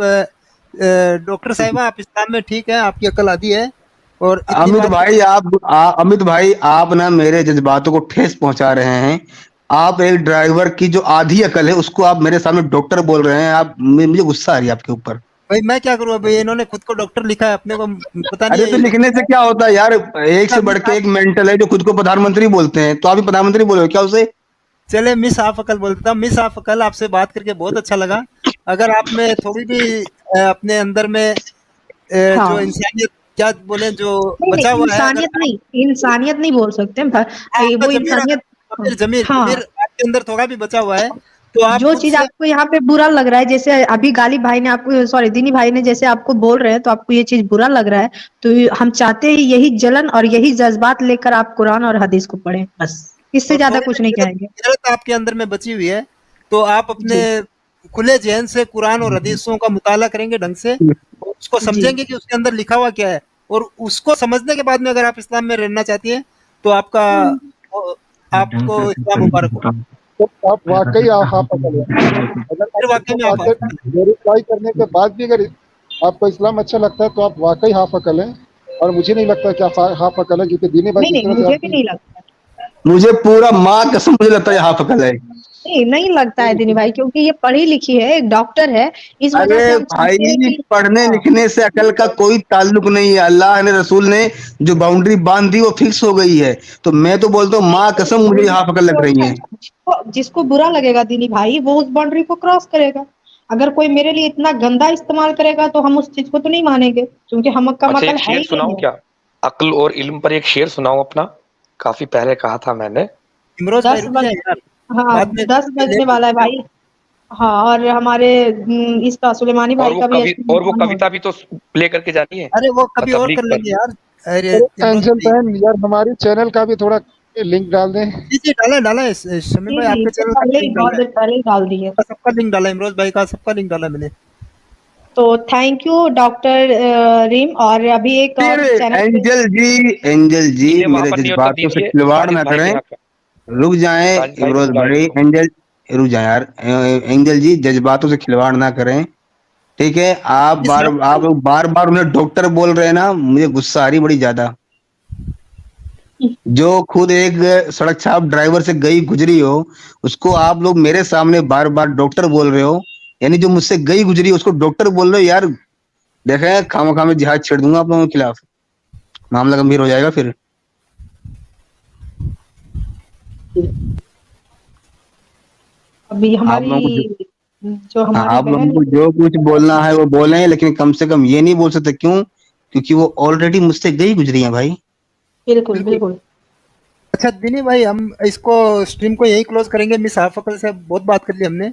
डॉक्टर साहिबा आप इस्लाम में ठीक है, आपकी अक्ल आधी है और इतनी अमित बात भाई अमित भाई आप ना मेरे जज्बातों को ठेस पहुंचा रहे हैं। आप एक ड्राइवर की जो आधी अकल है उसको आप मेरे सामने डॉक्टर बोल रहे हैं। आप मुझे गुस्सा आ रही है आपके ऊपर। भाई मैं क्या करूँ? भाई इन्होंने खुद को डॉक्टर लिखा है, अपने को पता नहीं अरे तो है। लिखने से क्या होता है यार, एक से बढ़ के एक मेंटल है जो खुद को प्रधानमंत्री बोलते हैं, तो आप भी प्रधानमंत्री बोलो क्या उसे? चले मिस हाफ अकल बोलता हूँ। मिस हाफ अकल, आपसे बात करके बहुत अच्छा लगा। अगर आप में थोड़ी भी अपने अंदर में हाँ, जो इंसानियत क्या बोले जो नहीं बचा नहीं, हुआ है, अगर इंसानियत नहीं बोल सकते आपका वो जमीर, इंसानियत। अगर जमीर हाँ, जमीर आपके अंदर थोड़ा भी बचा हुआ है तो आप जो खुद चीज से आपको यहाँ पे बुरा लग रहा है, जैसे अभी गालिब भाई ने आपको, सॉरी दीनी भाई ने जैसे आपको बोल रहे हैं, तो आपको ये चीज बुरा लग रहा है, तो हम चाहते हैं यही जलन और यही जज्बात लेकर आप कुरान और हदीस को पढ़ें, बस इससे तो ज्यादा थोड़ी कुछ भी नहीं गैरत कहेंगे। गैरत आपके अंदर में बची हुई है तो आप अपने जी खुले जहन से कुरान और हदीसों का मुताला करेंगे ढंग से, और उसको जी समझेंगे कि उसके अंदर लिखा हुआ क्या है, और उसको समझने के बाद में अगर आप इस्लाम में रहना चाहती हैं तो आपको इस्लाम मुबारक हो। तो आप वाकई आप अकल है। अगर आप फिर वाकई इसको में आप वाकई वेरीफाई करने के बाद भी अगर आपको इस्लाम अच्छा लगता है तो आप वाकई हाफ अकल है। और मुझे नहीं लगता कि आप हाफ अकल है, क्योंकि दीनी भाई नहीं जिस नहीं, तरह से मुझे भी आपकी नहीं लगता। मुझे पूरा माँ कसम मुझे लगता है हाफ अकल है। नहीं नहीं लगता है दीनी भाई, क्योंकि ये पढ़ी लिखी है, एक डॉक्टर है, इस वजह से अरे हम चाहते हैं भाई कि पढ़ने हाँ, लिखने से अकल का कोई ताल्लुक नहीं है। अल्लाह ने रसूल ने जो बाउंड्री बांध दी वो फिक्स हो गई है। तो मैं तो बोलता हूँ माँ कसम मुझे हाफ अकल लग रही है। जिसको बुरा लगेगा दीनी भाई, वो उस बाउंड्री को क्रॉस करेगा। अगर कोई मेरे लिए इतना गंदा इस्तेमाल करेगा तो हम उस चीज को तो नहीं मानेंगे, क्योंकि हम कम अच्छा अकल एक है शेर ही सुनाऊं नहीं है। क्या? अक्ल और इल्म पर एक शेर सुनाऊं अपना, काफी पहले कहा था मैंने। इमरोज भाई 10 रुक बज जाए यार, हाँ, बाद में 10 बजने लेट हो वाला है जाएगा। भाई। हाँ, और हमारे इसका सुलेमानी और भाई वो का भी कवि और वो अष्टमी हो कविता भी तो प्ले करके जानी है अरे वो कभी और तबलीग कर पर। लेंगे यार। अरे अरे इमरोज एंजल भाई, बहन यार, हमारी चैनल का भी थोड़ा लिंक डाल दें। जी जी डाला डाला है शमी जी भाई, जी, आपके इससे चैनल का पहले भी ही लिंक बहुत डाला है, देर पहले ही डाल दिए। सबका लिंक डाला है, इमरोज भाई का सबका लिंक डाला है मैंने। तो थैंक यू डॉक्टर रीम। और अभी एक फिर और चैनल पे एंजल जी जिन्हें वहां मेरे पर नहीं होता जज्बातों से दीजिए खिलवाड़ साजिद ना भाई के करें। यहाँ का। रुक जाएं साजिद भाई को इमरोज बुलाइए भाई, इनको। एंजल रुक जाए यार। एंजल जी जज्बातों से खिलवाड़ ना करें, ठीक है? इस आप बार बार उन्हें डॉक्टर बोल रहे हैं ना, मुझे गुस्सा आ रही बड़ी ज्यादा। जो खुद एक सड़क छाप ड्राइवर से गई गुजरी हो, उसको आप लोग मेरे सामने बार बार डॉक्टर बोल रहे हो। यानी जो मुझसे गई गुजरी है उसको डॉक्टर बोल रहे हो यार। देखें खामखा में जिहाद छेड़ दूंगा आप लोगों के खिलाफ, मामला गंभीर हो जाएगा फिर। अभी आप लोगों को जो हमारी आप लोगों बहन को जो कुछ बोलना है वो बोलें, लेकिन कम से कम ये नहीं बोल सकते। क्यों? क्योंकि वो ऑलरेडी मुझसे गई गुजरी है भाई। बिल्कुल बिल्कुल। अच्छा दिनी भाई, हम इसको स्ट्रीम को यही क्लोज करेंगे। मिस हाफकल से बहुत बात कर ली हमने।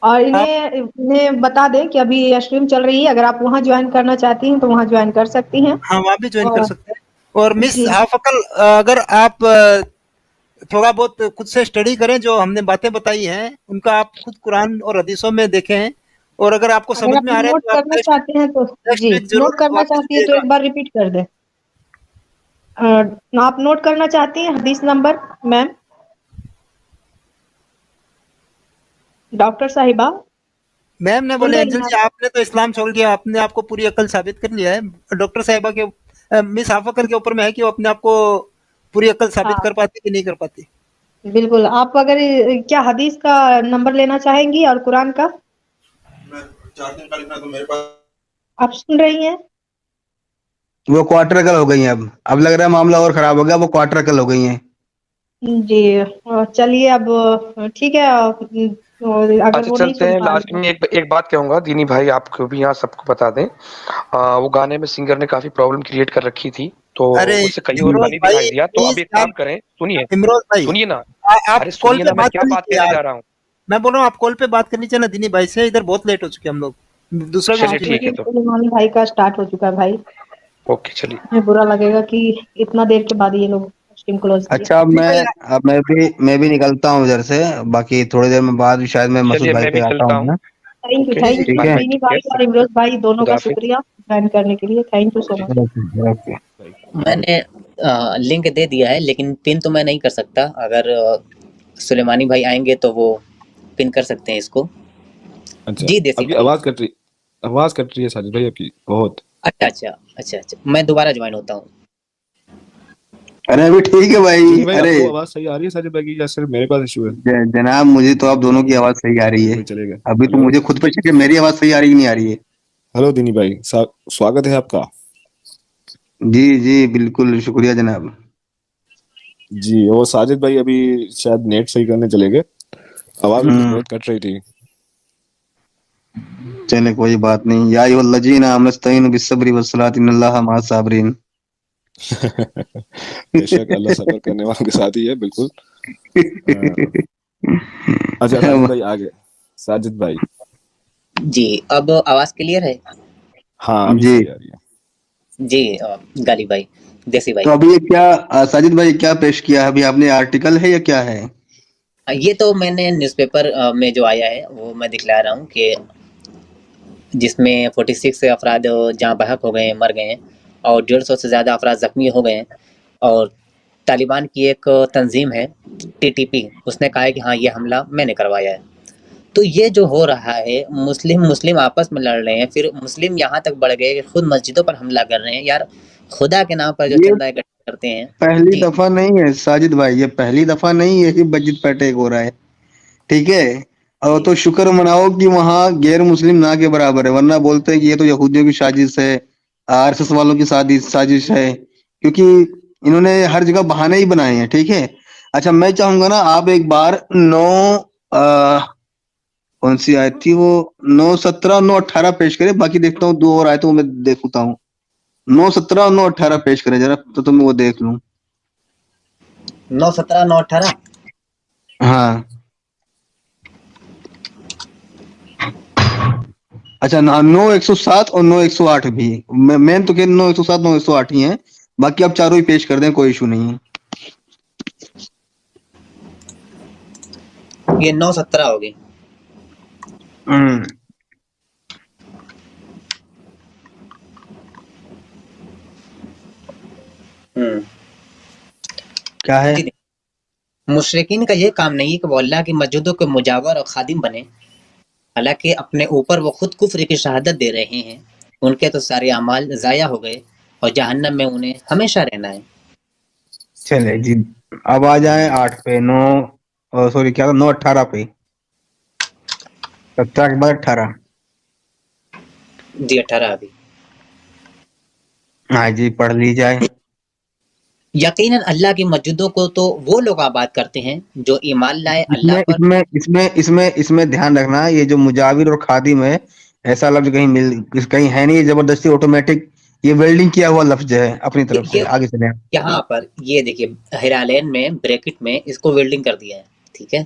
और आप इन्हें बता दें कि अभी स्ट्रीम चल रही है, अगर आप वहां ज्वाइन करना चाहती हैं तो वहां ज्वाइन कर सकती हैं। हाँ वहाँ भी ज्वाइन कर और सकते हैं। और मिस जी हाफकल, अगर आप थोड़ा बहुत खुद से स्टडी करें, जो हमने बातें बताई हैं उनका आप खुद कुरान और हदीसों में देखें हैं, और अगर आपको अगर समझ आप में आ रहा है नोट तो आप करना चाहते हैं तो नेक्स्ट जी, वीक जरूर नोट करना वापस चाहती है तो कीजिएगा। एक बार रिपीट कर दें। आप नोट करना चाहती हैं हदीस नंबर मैम, डॉक्टर साहिबा मैम ने सुन बोले रही एंजल हैं जी आपने तो इस्लाम छोड़ दिया, आपने आपको पूरी अकल साबित कर लिया है। डॉक्टर साहिबा के मिस हाफकल के ऊपर में है कि वो अपने आप को पूरी अकल आप? साबित हाँ कर पाती कि नहीं कर पाती। बिल्कुल। आप अगर क्या हदीस का नंबर लेना चाहेंगी और कुरान का? आप सुन रही हैं? वो क्वार्टर अकल हो गई हैं। अब लग रहा है मामला और खराब हो गया, वो क्वार्टर अकल हो गई हैं। जी चलिए, अब ठीक है। और अगर अच्छा वो नहीं चलते सुन हैं, पा लास्ट रही में एक बात कहूंगा दीनी भाई, आपको भी यहाँ सबको बता दें। वो गाने में सिंगर ने काफी प्रॉब्लम क्रिएट कर रखी थी, तो अरे उसे कहीं और इमरोज फनी दिखाई भाई दिया। तो अब प्लीज एक यार, काम करें, सुनिए इमरोज भाई सुनिए ना। आप अरे कॉल सुनिए पे ना, मैं बात क्या कर बात लीजिए कहने यार। जा रहा हूँ। मैं बोल रहा हूँ आप कॉल पे बात कर लीजिए ना दिनी भाई से, इधर बहुत लेट हो चुके हम लोग, दूसरा भी हाँ चलिए स्ट्रीम ठीक है। है तो। सुलेमानी भाई का स्टार्ट हो चुका है भाई। ओके चलिए। हमें बुरा लगेगा कि इतना देर के बाद ये लोग स्ट्रीम क्लोज किए। अच्छा दिनी भाई आप- अब मैं भी निकलता हूँ इधर से। बाकी थोड़ी देर में बाद शायद मैं मसूद चलिए भाई मैं पे भी आता चलता हूँ हूँ। ना। Thank you Okay, thank you ठीक है अश्विनी भाई और इमरोज भाई दोनों का खुदा हाफिज। शुक्रिया ज्वाइन करने के लिए, thank you so much. Okay मैंने लिंक दे दिया है, लेकिन पिन तो मैं नहीं कर सकता। अगर सुलेमानी भाई आएंगे तो वो पिन कर सकते हैं इसको। अच्छा, जी देसी आपकी भाई। आवाज कट रही है साजिद भाई आपकी बहुत। अच्छा, मैं दोबारा ज्वाइन होता हूँ। अरे अभी ठीक है भाई। जी भाई, अरे आपको आवाज सही आ रही है साजिद भाई की या सिर्फ मेरे पास इशू है? जनाब मुझे तो आप दोनों की आवाज सही आ रही है। भाई चलेगा। अभी तो हेलो मुझे खुद पे शक है मेरी आवाज सही आ रही है कि नहीं आ रही है। हेलो दिनी भाई, स्वागत है आपका। जी जी बिल्कुल शुक्रिया जनाब। जी, वो साजिद भाई अभी शायद नेट सही करने चले गए, आवाज उनकी बहुत कट रही थी। चले कोई बात नहीं। या अय्युहल्लज़ीना आमनस्तईनु बिस्सब्रि वस्सलाति इन्नल्लाहा मअस साबिरीन। बेशक अल्लाह सब्र करने वालों के साथ ही है, बिल्कुल। अच्छा साजिद भाई आ गए। साजिद भाई जी, अब आवाज क्लियर है? हाँ अभी जी सही आ रही है। जी गालिब भाई, देसी भाई। तो अभी ये क्या साजिद भाई क्या पेश किया है अभी आपने? आर्टिकल है या क्या है? ये तो मैंने न्यूज़पेपर में जो आया है वो मैं दिखला रहा हूँ कि जिसमें 46 अफराद जहाँ बहक हो गए हैं, मर गए हैं, और 150 से ज़्यादा अफराद ज़ख्मी हो गए हैं। और तालिबान की एक तंजीम है टीटीपी, उसने कहा है कि हाँ ये हमला मैंने करवाया है। तो ये जो हो रहा है, मुस्लिम आपस में लड़ रहे हैं, फिर मुस्लिम यहाँ तक बढ़ गए कि खुद मस्जिदों पर हमला कर रहे हैं। यार खुदा के नाम पर जो ये चंदा इकट्ठा करते हैं। पहली जी दफा नहीं है साजिद भाई, ये पहली दफा नहीं है कि मस्जिद पर अटैक हो रहा है। ठीक है, और तो शुक्र मनाओ कि वहाँ गैर मुस्लिम ना के बराबर है, वरना बोलते हैं कि ये तो यहूदियों की साजिश है, आरएसएस वालों की साजिश है, क्योंकि इन्होंने हर जगह बहाने ही बनाए हैं। ठीक है, अच्छा मैं चाहूंगा ना आप एक बार कौन सी आयत थी वो, 9:17 9:18 पेश करें, बाकी देखता हूँ 2 और आयतों में देखता हूँ। 9:17 और 9:18 पेश करें जरा, तो मैं वो देख लूं। 9:17 9:18। हाँ अच्छा ना, 9:107 और 9:108 भी मेन तो कह 9:107 9:108 ही है, बाकी आप चारों ही पेश कर दें, कोई इशू नहीं है। ये 9:17 होगी। क्या है? मुशरिकीन का ये काम नहीं है कि वो अल्लाह की मस्जिदों के मुजावर और खादिम बने, हालांकि अपने ऊपर वो खुद कुफ्र की शहादत दे रहे हैं। उनके तो सारे अमाल ज़ाया हो गए और जहन्नम में उन्हें हमेशा रहना है। चले जी, अब आ जाए 8 पे, 9 सॉरी क्या था, 9:18 पे, 17 के बाद 18। जी 18 अभी। हाँ जी पढ़ ली जाए। यकीनन अल्लाह की मस्जिदों को तो वो लोग आबाद करते हैं जो ईमान लाए अल्लाह इसमें पर। इसमें इसमें इसमें इसमें ध्यान रखना, ये जो मुजाविर और खादिम है, ऐसा लफ्ज कहीं है नहीं, जबरदस्ती ऑटोमेटिक ये वेल्डिंग किया हुआ लफ्ज है अपनी तरफ से। ये आगे चले। यहाँ पर ये देखिए हिरालैन में ब्रैकेट में इसको वेल्डिंग कर दिया है, ठीक है।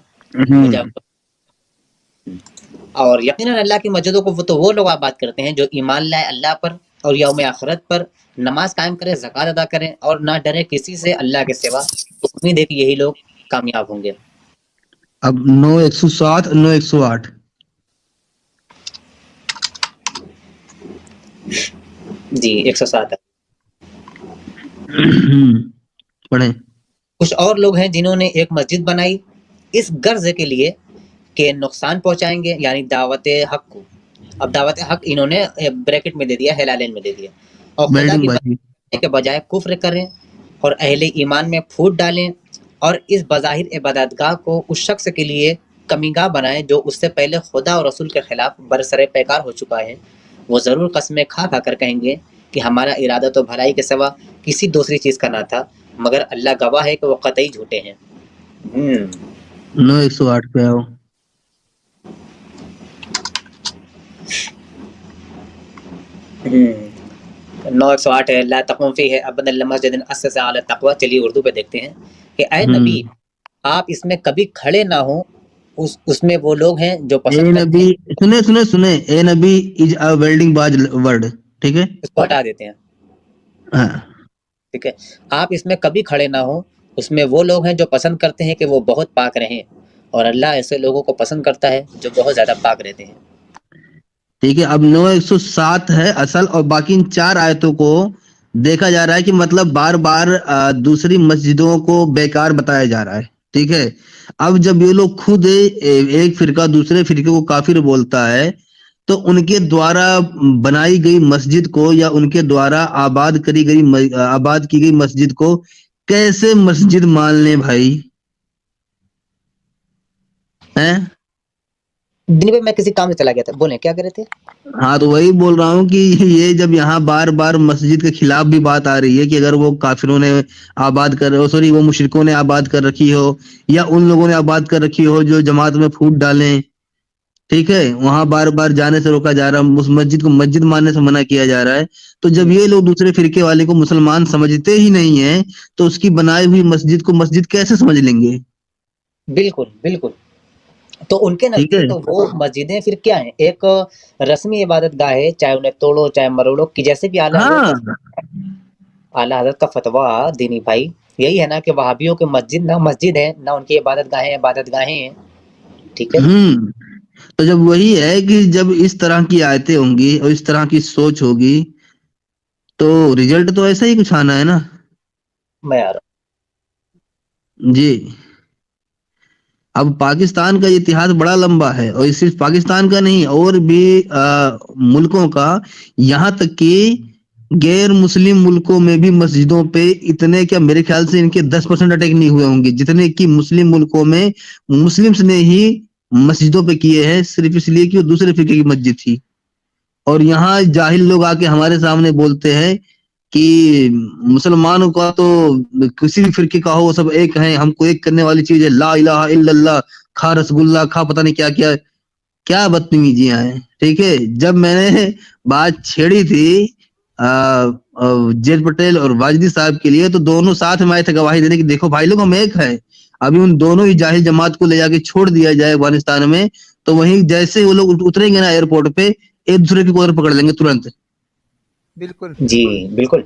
और यकीनन अल्लाह की मस्जिदों को तो वो लोग आबाद करते हैं जो ईमान लाए अल्लाह पर और यौम आखिरत पर, नमाज कायम करें, ज़कात अदा करें और ना डरे किसी से अल्लाह के सिवा। उम्मीद है कि यही लोग कामयाब होंगे। अब 9:107 9:108 जी 107 पढ़े। कुछ और लोग हैं जिन्होंने एक मस्जिद बनाई इस गर्ज के लिए कि नुकसान पहुंचाएंगे, यानी दावत हक को। अब दावत हक इन्होंने ब्रैकेट में दे दिया, हिलालेन में दे दिया, और खुदा की बात के बजाय कुफ्र करें और अहले ईमान में फूट डालें और इस बज़ाहिर इबादतगाह को उस शख्स के लिए कमीगाह बनाएं जो उससे पहले खुदा और रसूल के खिलाफ बरसरे पैकार हो चुका है। वो ज़रूर कसमें खा खा कर कहेंगे कि हमारा इरादा तो भलाई के सिवा किसी दूसरी चीज़ का ना था, मगर अल्लाह गवाह है कि वो कतई झूठे हैं। 9:108 पे आओ। हम्म 9:108 है, ला तक़ूम फ़ीही अबदन मस्जिदिन अस्ससा अला तक़वा। चलिए उर्दू पे देखते हैं कि ऐ नबी आप इसमें कभी खड़े ना हो, उसमें वो लोग हैं जो पसंद करते हैं। सुने ए नबी इज अ वेल्डिंग बाज वर्ड, ठीक है, इसको हटा देते हैं। ठीक है, आप इसमें कभी खड़े ना हो, उसमें वो लोग हैं जो पसंद करते हैं कि वो बहुत पाक रहें, और अल्लाह ऐसे लोगों को पसंद करता है जो बहुत ज्यादा पाक रहते हैं। ठीक है, अब 9 107 है असल, और बाकी इन 4 आयतों को देखा जा रहा है कि मतलब बार बार दूसरी मस्जिदों को बेकार बताया जा रहा है। ठीक है, अब जब ये लोग खुद एक फिरका दूसरे फिरके को काफिर बोलता है, तो उनके द्वारा बनाई गई मस्जिद को या उनके द्वारा आबाद की गई मस्जिद को कैसे मस्जिद मान लें भाई? हैं? दिन में मैं किसी काम में चला गया था, बोले क्या कर रहे थे? हाँ, तो वही बोल रहा हूँ कि ये जब यहाँ बार बार मस्जिद के खिलाफ भी बात आ रही है कि अगर वो काफिरों ने वो मुशरिकों ने आबाद कर रखी हो या उन लोगों ने आबाद कर रखी हो जो जमात में फूट डालें, ठीक है, वहां बार बार जाने से रोका जा रहा है, उस मस्जिद को मस्जिद मानने से मना किया जा रहा है। तो जब ये लोग दूसरे फिरके वाले को मुसलमान समझते ही नहीं है, तो उसकी बनाई हुई मस्जिद को मस्जिद कैसे समझ लेंगे? बिल्कुल बिल्कुल। तो उनके ठीक है। नजदीक तो वो मस्जिदें फिर क्या है, एक रस्मी इबादत गाह है, चाहे उन्हें तोड़ो चाहे मरोड़ो, कि जैसे भी हाँ, आला हजरत का फतवा दीनी भाई यही है ना कि वहाबियों की मस्जिद ना मस्जिद है ना उनकी इबादत गाहें हैं। ठीक है, तो जब वही है कि जब इस तरह की आयतें होंगी और इस तरह की सोच होगी, तो रिजल्ट तो ऐसा ही कुछ आना है ना। मैं आ रहा जी। अब पाकिस्तान का इतिहास बड़ा लंबा है, और सिर्फ पाकिस्तान का नहीं, और भी मुल्कों का, यहाँ तक कि गैर मुस्लिम मुल्कों में भी मस्जिदों पे इतने, क्या मेरे ख्याल से इनके 10% अटैक नहीं हुए होंगे जितने कि मुस्लिम मुल्कों में मुस्लिम्स ने ही मस्जिदों पे किए हैं, सिर्फ इसलिए कि वो दूसरे फिरके की मस्जिद थी। और यहाँ जाहिल लोग आके हमारे सामने बोलते हैं कि मुसलमानों का तो किसी भी फिरके का हो वो सब एक है, हमको एक करने वाली चीज है ला इलाहा इल्लल्लाह, खा रसगुल्ला, खा पता नहीं क्या क्या। क्या बदतमीजियां हैं। ठीक है, जब मैंने बात छेड़ी थी जेल पटेल और वाजदी साहब के लिए, तो दोनों साथ में आए थे गवाही देने की देखो भाई लोग हम एक है। अभी उन दोनों ही जाहिल जमात को ले जाके छोड़ दिया जाए अफगानिस्तान में, तो वहीं जैसे वो लोग उतरेंगे ना एयरपोर्ट पे, एक दूसरे की कॉलर पकड़ लेंगे तुरंत। बिल्कुल जी बिल्कुल।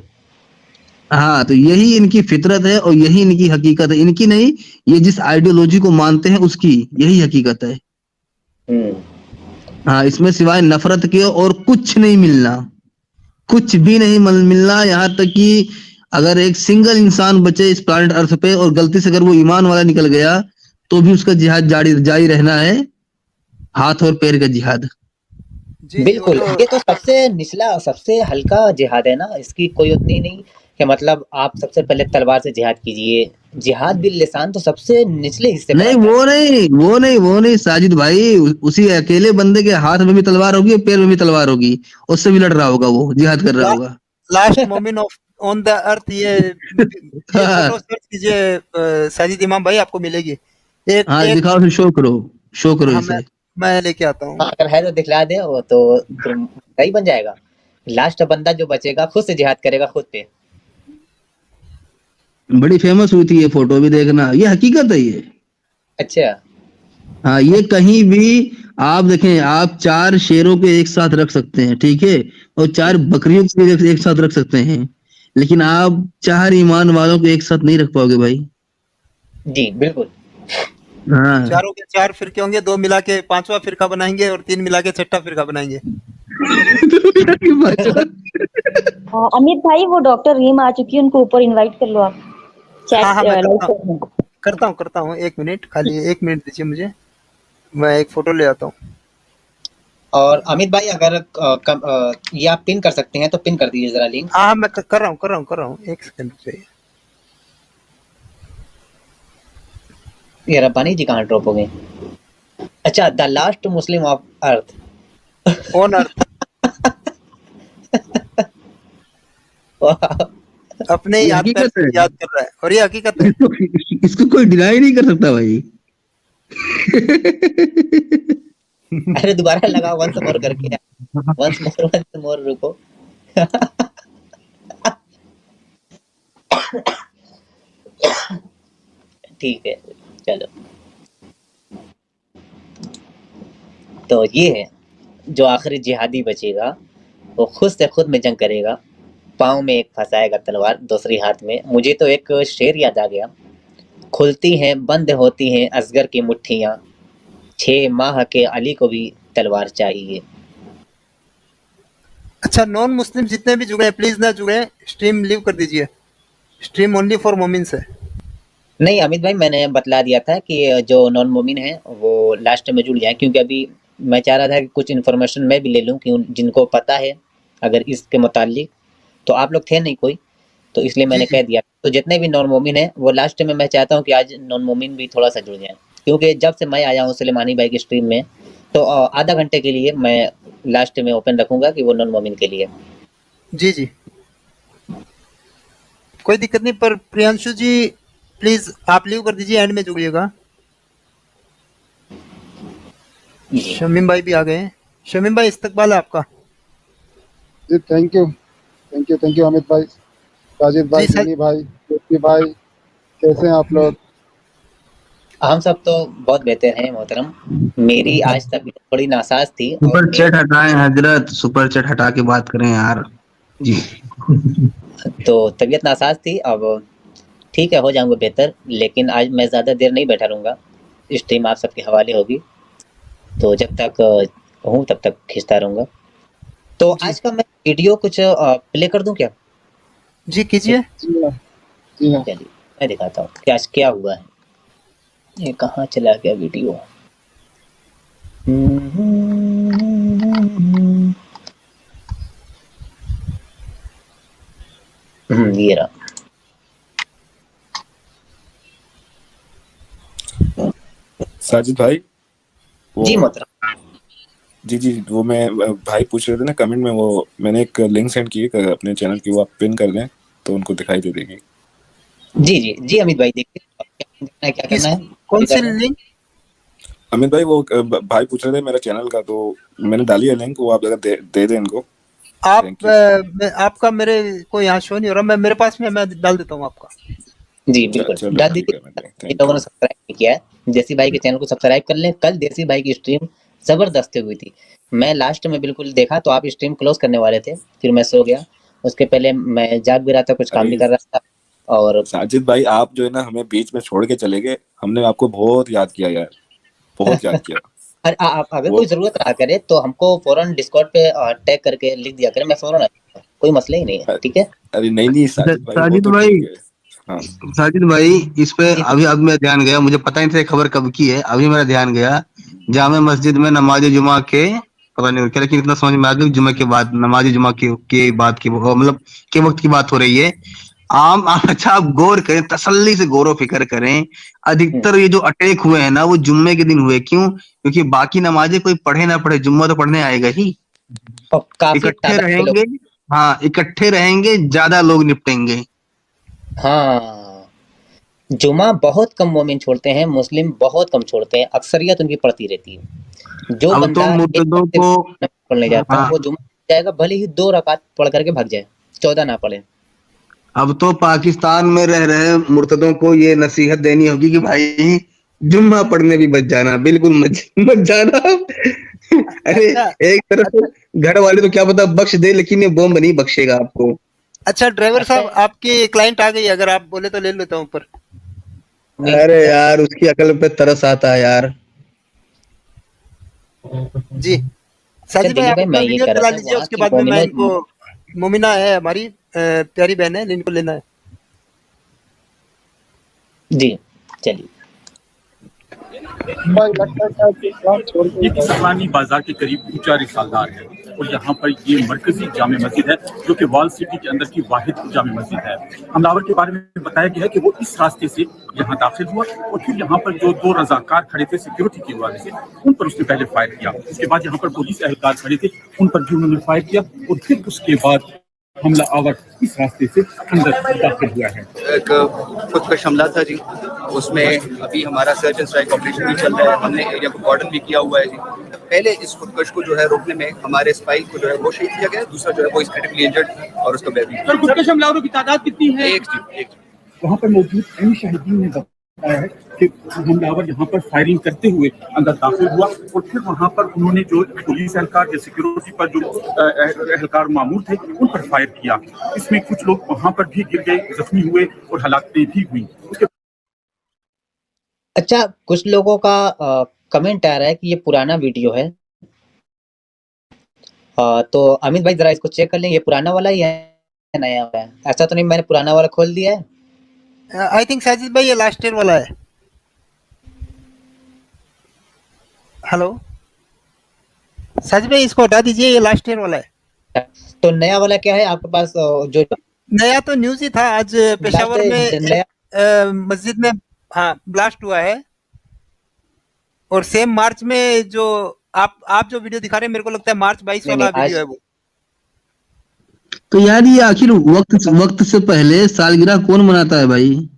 हाँ, तो यही इनकी फितरत है और यही इनकी हकीकत है, इनकी नहीं, ये जिस आइडियोलॉजी को मानते हैं उसकी यही हकीकत है। हाँ, इसमें सिवाय नफरत के और कुछ नहीं मिलना, कुछ भी नहीं मिलना। यहाँ तक कि अगर एक सिंगल इंसान बचे इस प्लानेट अर्थ पे और गलती से अगर वो ईमान वाला निकल गया, तो भी उसका जिहाद जारी रहना है, हाथ और पैर का जिहाद। जी बिल्कुल, ये तो सबसे निचला सबसे हल्का जिहाद है ना, इसकी कोई उतनी नहीं कि मतलब आप सबसे पहले तलवार से जिहाद कीजिए। जिहाद बिल लिसान तो सबसे निचले हिस्से नहीं, वो नहीं साजिद भाई, उसी अकेले बंदे के हाथ में भी तलवार होगी, पैर में भी तलवार होगी, उससे भी लड़ रहा होगा, वो जिहाद कर रहा होगा। Last moment of on the earth, ये फोटो सर्च कीजिए साजिद इमाम भाई, आपको मिलेगी। हाँ, दिखाओ फिर, शो करो हाँ, इसे। मैं लेके आता हूँ। अगर है तो दिखला दे, वो तो फिर सही बन जाएगा। लास्ट बंदा जो बचेगा खुद से जिहाद करेगा खुद पे। बड़ी फेमस हुई थी ये फोटो, भी देखना, ये हकीकत है ये। अच्छा, हाँ, ये कहीं भी आप देखें, आप 4 शेरों को एक साथ रख सकते हैं, ठीक है, और 4 बकरियों को भी एक साथ रख सकते हैं, लेकिन आप 4 ईमान वालों को एक साथ नहीं रख पाओगे भाई। जी बिल्कुल। हाँ, चारों के 4 फिरके होंगे, 2 मिला के 5वां फिरका बनाएंगे और 3 मिला के 6ठा फिरका बनाएंगे। अमित भाई, वो डॉक्टर रीम आ चुकी है, उनको ऊपर इनवाइट कर लो आप। हाँ, मैं करता हूँ 1 मिनट, खाली 1 मिनट दीजिए मुझे, मैं एक फोटो ले आता हूँ। और अमित भाई अगर ये आप पिन कर सकते हैं तो पिन कर दीजिए जरा लिंक। हाँ, मैं कर रहा हूँ 1 सेकंड चाहिए। ये रब्बानी जी कहाँ ड्रॉप हो गए? अच्छा, the last Muslim of earth, on earth. अपने याद कर रहा है, और ये हकीकत है। इसको कोई डिनाई नहीं कर सकता भाई। अरे दोबारा लगाओ, वंस मोर करके, वंस मोर रुको। ठीक है, चलो। तो ये है जो आखिरी जिहादी बचेगा, वो खुद से खुद में जंग करेगा, पाँव में एक फंसाएगा तलवार, दूसरी हाथ में। मुझे तो एक शेर याद आ गया, खुलती हैं बंद होती हैं असगर की मुट्ठियाँ, 6 माह के अली को भी तलवार चाहिए। अच्छा, नॉन मुस्लिम जितने भी जुड़े हैं प्लीज ना जुड़े, स्ट्रीम लीव कर दीजिए, स्ट्रीम ओनली फॉर मोमिन्स है। नहीं अमित भाई, मैंने बतला दिया था कि जो नॉन मोमिन है वो लास्ट में जुड़ जाए, क्योंकि अभी मैं चाह रहा था कि कुछ इन्फॉर्मेशन मैं भी ले लूं कि जिनको पता है अगर इसके मुतालिक, तो आप लोग थे नहीं कोई, तो इसलिए मैंने कह दिया। तो जितने भी नॉन मोमिन है वो लास्ट में मैं चाहता हूँ कि आज नॉन मोमिन भी थोड़ा सा जुड़ जाए, क्योंकि जब से मैं आया हूँ सुलेमानी भाई की स्ट्रीम में, तो आधा घंटे के लिए मैं लास्ट में ओपन रखूंगा कि वो नॉन मोमिन के लिए। जी जी, कोई दिक्कत नहीं, पर प्रियांशु जी प्लीज आप लीव कर दीजिए, एंड में जुड़िएगा। शमीम भाई भी आ गए हैं। शमीम भाई इस्तकबाल है आपका। जी थैंक यू अमित भाई, साजिद भाई, जी, सर। सनी भाई, ज्योति भाई, कैसे हैं आप लोग? हम सब तो बहुत बेहतर हैं मोहतरम। मेरी आज तक थोड़ी नासाज थी, और सुपर चैट हटाएं हजरत, सुपर चैट हटा के बात करें यार जी। तो तबीयत नासाज थी, अब ठीक है हो जाऊंगा बेहतर, लेकिन आज मैं ज़्यादा देर नहीं बैठा रहूँगा, स्ट्रीम आप सबके हवाले होगी, तो जब तक हूँ तब तक खींचता रहूँगा। तो आज का मैं वीडियो कुछ प्ले कर दूं क्या? जी कीजिए। जी हाँ। चलिए मैं दिखाता हूँ कि आज क्या हुआ है। ये कहाँ चला गया वीडियो? ये रहा। साजिद भाई जी मोहतरम। जी वो मैं भाई पूछ रहे थे ना कमेंट में, वो मैंने एक लिंक सेंड की है अपने चैनल की, वो आप पिन कर दें तो उनको दिखाई दे देगी। जी अमित भाई देखिए क्या करना है। कौन सी लिंक? अमित भाई वो भाई पूछ रहे थे मेरा चैनल का, तो मैंने डाली है लिंक, वो आप अगर दे दें इनको। आपका मेरे को यहाँ शो नहीं हो रहा, मैं मेरे पास में मैं डाल देता हूँ आपका। जी बिल्कुल डाल दीजिए। लोगों ने सब्सक्राइब नहीं किया है, देसी भाई के चैनल को सब्सक्राइब कर लें। कल देसी भाई की स्ट्रीम जबरदस्त हुई थी, मैं लास्ट में बिल्कुल देखा तो आप स्ट्रीम क्लोज करने वाले थे, फिर मैं सो गया, उसके पहले मैं जाग भी रहा था, कुछ काम भी कर रहा था। और साजिद भाई आप जो है ना हमें बीच में छोड़ के चले गए, हमने आपको बहुत याद किया यार, बहुत याद किया। अरे आप अगर कोई जरूरत रहा करे तो हमको फौरन डिस्कॉर्ड पे टैग करके लिख दिया करें, मैं फौरन आ जाऊंगा, कोई मसला ही नहीं है। ठीक है? अरे नहीं साजिद भाई, साजिद भाई, साजिद भाई इस पे अभी अब मेरा ध्यान गया, मुझे पता नहीं था खबर कब की है, अभी मेरा ध्यान गया जामे मस्जिद में नमाज जुमा के पता नहीं क्या, लेकिन इतना समझ में आ गया जुमे के बाद नमाज जुमा के बाद की मतलब के वक्त की बात हो रही है। अच्छा आप गौर करें, तसल्ली से गौर फिक्र करें, अधिकतर ये जो अटैक हुए हैं ना वो जुम्मे के दिन हुए। क्यों? क्योंकि बाकी नमाजें कोई पढ़े ना पढ़े, जुम्मा तो पढ़ने आएगा ही। इकट्ठे रहेंगे, हाँ इकट्ठे रहेंगे, ज्यादा लोग निपटेंगे। हाँ, जुमा बहुत कम मोमिन छोड़ते हैं, मुस्लिम बहुत कम छोड़ते हैं, अक्सरियत उनकी पड़ती रहती है। जो अब बंदा तो मुर्तदों को पढ़ने जाता है वो जुमा जाएगा, भले ही 2 रकात पढ़ करके भाग जाए, 14 ना पढ़े। अब तो पाकिस्तान में रह रहे मुर्तदों को ये नसीहत देनी होगी कि भाई जुम्मा पढ़ने भी बच जाना, बिल्कुल मत जाना। अरे एक तरफ से घर वाले तो क्या पता बख्श दे, लेकिन ये बॉम्ब नहीं बख्शेगा आपको। अच्छा ड्राइवर साहब, आपकी क्लाइंट आ गई, अगर आप बोले तो ले लेता हूँ ऊपर। अरे यार उसकी अकल पे तरस आता है यार। जी साजिद भाई, आप अपना वीडियो चला लीजिए, उसके बाद में मैं इनको, मोमिना है हमारी प्यारी बहन है, इनको लेना है। जी चलिए। ये किसानी बाजार के करीब ऊंचा रिसालदार है, और यहाँ पर ये मरकजी जामे मस्जिद है जो कि वाल सिटी के अंदर की वाहिद जामे मस्जिद है। हमलावर के बारे में बताया गया है कि वो इस रास्ते से यहाँ दाखिल हुआ और फिर यहाँ पर जो 2 रजाकार खड़े थे सिक्योरिटी की वजह से, उन पर उसने पहले फायर किया। उसके बाद यहाँ पर पुलिस एहलकार खड़े थे, उन पर भी उन्होंने फायर किया, और फिर उसके बाद हमला आवर इस रास्ते से अंदर दाखिल हुआ है। एक खुदकश हमला था जी, उसमें अभी हमारा सर्च एंड स्ट्राइक ऑपरेशन भी चल रहा है, हमने एरिया को कॉर्डन भी किया हुआ है जी। पहले इस खुदकश को जो है रोकने में हमारे सिपाही को जो है वो शहीद किया गया, दूसरा जो है वो इस क्रिटिकली इंजर्ड और उसका बेबी। सर खुदकश हमलावरों की तादाद कितनी है? एक। वहाँ पर मौजूद कई शहीदीन ने बताया है कि हमलावर यहाँ पर फायरिंग करते हुए अंदर दाखिल हुआ, और फिर वहाँ पर उन्होंने जो पुलिस एहलकार या सिक्योरिटी पर जो एहलकार मामूर थे उन पर फायर किया। इसमें कुछ लोग वहाँ पर भी गिर गए, जख्मी हुए और हलाकतें भी हुई। अच्छा, कुछ लोगों का कमेंट आ रहा है कि ये पुराना वीडियो है, तो अमित भाई जरा इसको चेक कर लें, ये पुराना वाला ही है नया वाला है? ऐसा तो नहीं मैंने पुराना वाला खोल दिया है? आई थिंक साजिद भाई ये लास्ट ईयर वाला है। हेलो साजिद भाई, इसको हटा दीजिए, ये लास्ट ईयर वाला है। तो नया वाला क्या है आपके पास? जो नया तो न्यूज ही था आज पेशावर में नया मस्जिद में हाँ ब्लास्ट हुआ है, और सेम मार्च में जो आप जो वीडियो दिखा रहे हैं, मेरे को लगता है मार्च 22 वाला वीडियो है वो। तो यार ये आखिर वक्त से पहले सालगिरह कौन मनाता है भाई?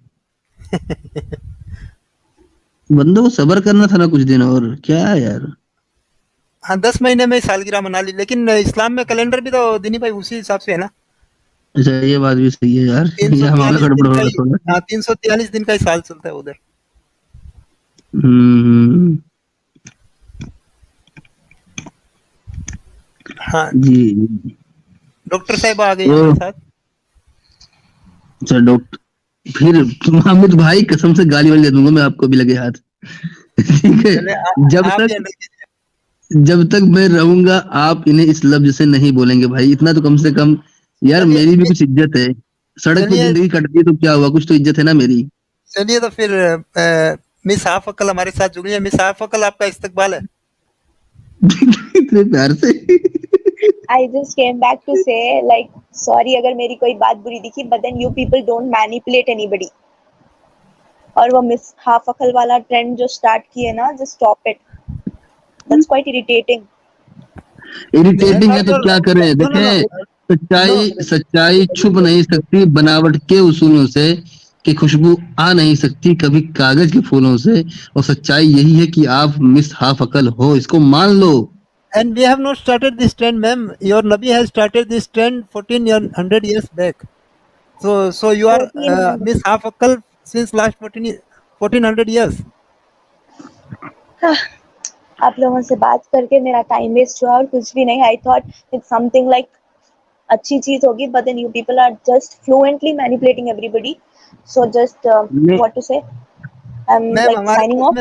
बंदों को सब्र करना था ना कुछ दिन, और क्या है यार। हाँ 10 महीने में सालगिरह मना ली, लेकिन इस्लाम में कैलेंडर भी तो दिनी भाई उसी हिसाब से है ना। अच्छा ये बात भी सही है यार, ये हमारा गड़बड़ हो रहा है थोड़ा। हाँ 343 दिन का ही साल चलता है उधर। हाँ जी डॉक्टर साहब आ गए हमारे साथ। अच्छा डॉक्टर, फिर अमित भाई कसम से गाली वाली दे दूंगा मैं आपको भी लगे हाथ। ठीक है, जब तक मैं रहूंगा आप इन्हें इस लफ्ज से नहीं बोलेंगे भाई, इतना तो कम से कम यार मेरी भी कुछ इज्जत है। सड़क पे जिंदगी कटती है तो क्या हुआ, कुछ तो इज्जत है ना मेरी। चलिए तो फिर मिस हाफ अकल हमारे साथ जुड़ी है। मिस हाफ अकल आपका इस्तकबाल है। इतने प्यार से। I just came back to say like sorry अगर मेरी कोई बात बुरी दिखी, but then you people don't manipulate anybody. और वो मिस हाफ अकल वाला ट्रेंड जो स्टार्ट किए ना, just stop it. That's quite irritating. Irritating है तो क्या करें? देखें, सच्चाई छुप नहीं सकती बनावट के उसूलों से, कि खुशबू आ नहीं सकती कभी कागज के फूलों से, और सच्चाई यही है कि आप मिस हाफ अकल हो, इसको मान लो। And we have not started this trend, ma'am. Your Nabi has started this trend 1400 years back. So you are Miss Half Akal since last 1400 years. आप लोगों से बात करके मेरा टाइम वेस्ट हुआ और कुछ भी नहीं। I thought it's something like अच्छी चीज होगी, but then you people are just fluently manipulating everybody. So just what to say? I'm like signing off.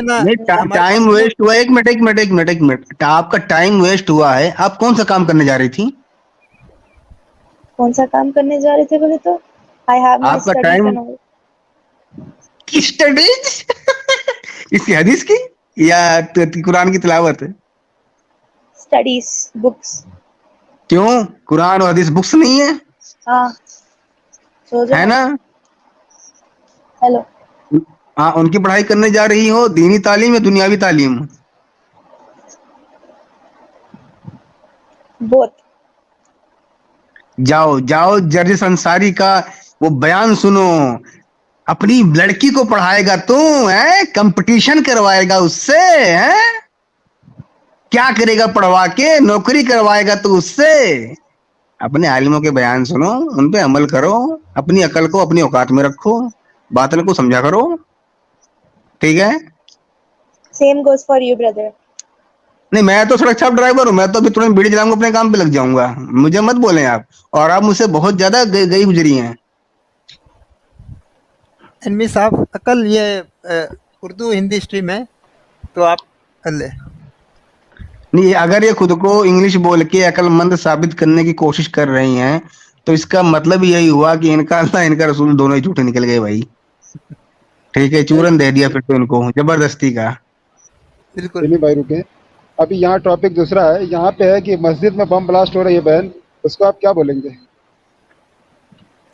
Time waste हुआ। एक मिनट, आपका टाइम वेस्ट हुआ है। आप कौन सा काम करने जा रही थी? कौन सा काम करने जा रहे थे बोले तो I have my आपका studies time and all. Studies इसकी हदीस की या कुरान की तिलावत? Studies, books. क्यों, कुरान और हदीस बुक्स नहीं है? हाँ है ना? हेलो हाँ, उनकी पढ़ाई करने जा रही हो। दीनी तालीम या दुनियावी तालीम? बोथ। जाओ जर्जिस अंसारी का वो बयान सुनो। अपनी लड़की को पढ़ाएगा तू है, कंपटीशन करवाएगा उससे है? क्या करेगा पढ़वा के? नौकरी करवाएगा तू उससे? अपने आलिमों के बयान सुनो, उन पे अमल करो, अपनी अकल को अपनी औकात में रखो, बातों को समझा करो, ठीक है? Same goes for you, brother. नहीं, मैं तो सड़क छाप ड्राइवर हूँ, मैं तो अभी तुरंत बीड़ी जलाऊंगा, अपने काम पे लग जाऊंगा। मुझे मत बोलें आप, और आप मुझसे बहुत ज्यादा गई गुजरी हैं। मिस हाफ अकल ये उर्दू हिंदी स्ट्रीम है, तो आप कर ले। नहीं, अगर ये खुद को इंग्लिश बोल के अकलमंद साबित करने की कोशिश कर रही हैं, तो इसका मतलब यही हुआ कि इनका अल्लाह इनका रसूल दोनों ही झूठे निकल गए भाई। ठीक है, चूरन दे दिया फिर तो इनको जबरदस्ती का। बिल्कुल भाई रुके, अभी यहाँ टॉपिक दूसरा है। यहाँ पे है कि मस्जिद में बम ब्लास्ट हो रही है बहन, उसको आप क्या बोलेंगे?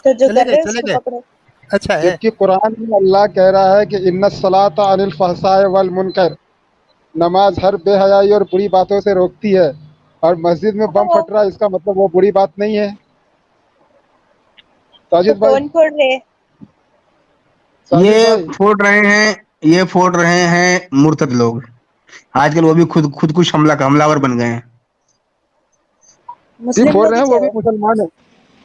तो जो कर रहे हैं उसको पकड़ो। अच्छा है, जबकि कुरान में अल्लाह कह रहा है कि इन्नस सलाता अनिल फहशाए वल मुनकर, नमाज हर बेहयाई और बुरी बातों से रोकती है, और मस्जिद में बम फट रहा है, इसका मतलब वो बुरी बात नहीं है। साजिद भाई कौन फोड़ रहे? ये फोड़ रहे हैं मुर्तद लोग। आजकल वो भी खुद कुछ हमलावर बन गए हैं। जी फोड़ रहे हैं, वो भी मुसलमान है।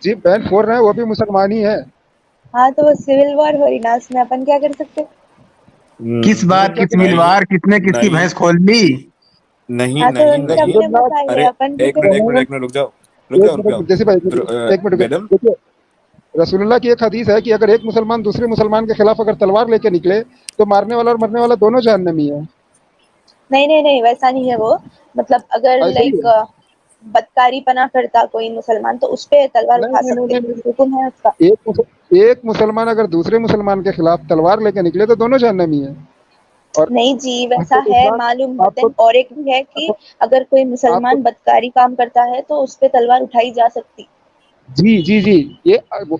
जी बहन फोड़ रहे हैं, वो भी मुसलमान ही है। हाँ तो वो सिविल वॉर हो रही ना, उसमें अपन क्या कर सकते? किस बात की सिविल वार? किसने किसकी भैंस खोल ली? नहीं हाँ, तो नहीं सबने बताया, अरे अपन एक मिनट रुक जाओ जैसे भाई एक मिनट देखिए, रसूलुल्लाह की एक हदीस है कि अगर एक मुसलमान दूसरे मुसलमान के खिलाफ अगर तलवार लेके निकले तो मारने वाला और मरने वाला दोनों जहन्नमी है। नहीं वैसा नहीं है वो। मतलब अगर लाइक बदकारी पना करता कोई मुसलमान तो उस पे तलवार उठा नहीं नहीं सकते, नहीं हुक्म है उसका। एक मुसलमान अगर दूसरे मुसलमान के खिलाफ तलवार लेके निकले तो दोनों जहन्नमी है। और नहीं जी वैसा आपको है इस्लाम मालूम, आपको बदन और एक भी है कि अगर कोई मुसलमान बदकारी काम करता है तो उस पे तलवार उठाई जा सकती। जी जी जी, ये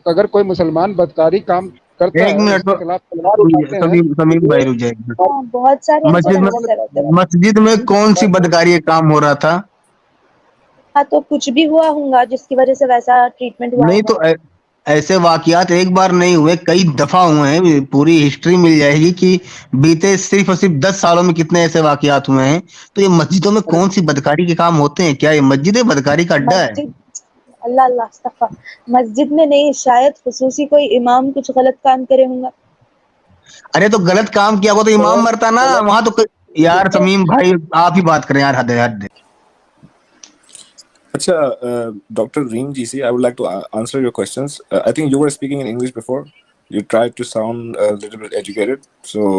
अगर कोई मुसलमान बदकारी काम करता एक है मिनट उसके खिलाफ तलवार उठाते हैं समीम समीम तो भाई रुक जाइए। हाँ बहुत सारे मस्जिद में इंसिडेंसेस है वैसे। मस्जिद में कौन सी बदकारी काम हो रहा था? हाँ तो कुछ भी हुआ होगा जिसकी वजह से वैसा ट्रीटमेंट हुआ नहीं होगा। तो ऐसे वाकयात एक बार नहीं हुए, कई दफा हुए हैं। पूरी हिस्ट्री मिल जाएगी कि बीते सिर्फ और सिर्फ 10 सालों में कितने ऐसे वाकयात हुए हैं। तो ये मस्जिदों में कौन सी बदकारी के काम होते हैं? क्या ये मस्जिद है बदकारी का अड्डा है? मस्जिद, अल्लाह अल्लाह अस्तगफुर, मस्जिद में नहीं, शायद खुसूसी कोई इमाम कुछ गलत काम करे होंगे। अरे तो गलत काम किया हो तो इमाम मरता ना वहां तो यार समीम भाई आप ही बात करें यार, हद है हद है। अच्छा, Dr. Reem GC, I would like to answer your questions. I think you were speaking in English before. You tried to sound a little bit educated. So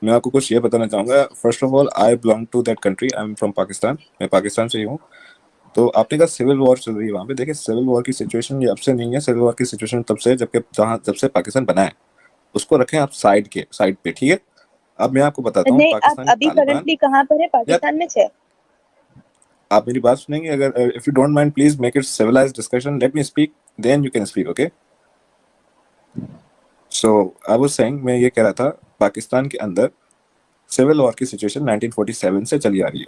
मैं आपको कुछ ये बताना चाहूँगा. First of all, I belong to that country. I'm from Pakistan. मैं पाकिस्तान से ही हूँ. तो आपने कहा सिविल वॉर चल रही है वहाँ पे. देखिए सिविल वॉर की सिचुएशन ये अब से नहीं है. सिविल वॉर की सिचुएशन तब से जब से पाकिस्तान बना है. उसको रखें आप साइड पे, ठीक है. अब मैं आपको बताता हूँ नहीं पाकिस्तान आप अभी करंटली कहाँ पर है? पाकिस्तान में है? आप मेरी बात सुनेंगे अगर if you don't mind please make it civilised discussion. Let me speak then you can speak. Okay. So I was saying, मैं ये कह रहा था पाकिस्तान के अंदर सिविल वॉर की सिचुएशन 1947 से चली आ रही है.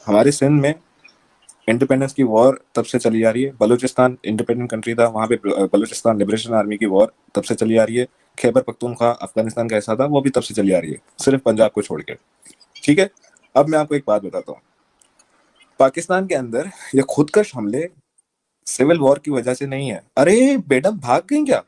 हमारे सिंध में इंडिपेंडेंस की वॉर तब से चली आ रही है. बलूचिस्तान इंडिपेंडेंट कंट्री था, वहाँ पे बलूचिस्तान लिबरेशन आर्मी की वॉर तब से चली आ रही है. खैबर पख्तूनख्वा अफगानिस्तान का हिस्सा था, वो भी तब से चली आ रही है, सिर्फ पंजाब को छोड़ के. ठीक है. अब मैं आपको एक बात बताता हूँ. पाकिस्तान के अंदर ये खुदकश हमले सिविल वॉर की वजह से नहीं है. अरे बेटा भाग गई क्या?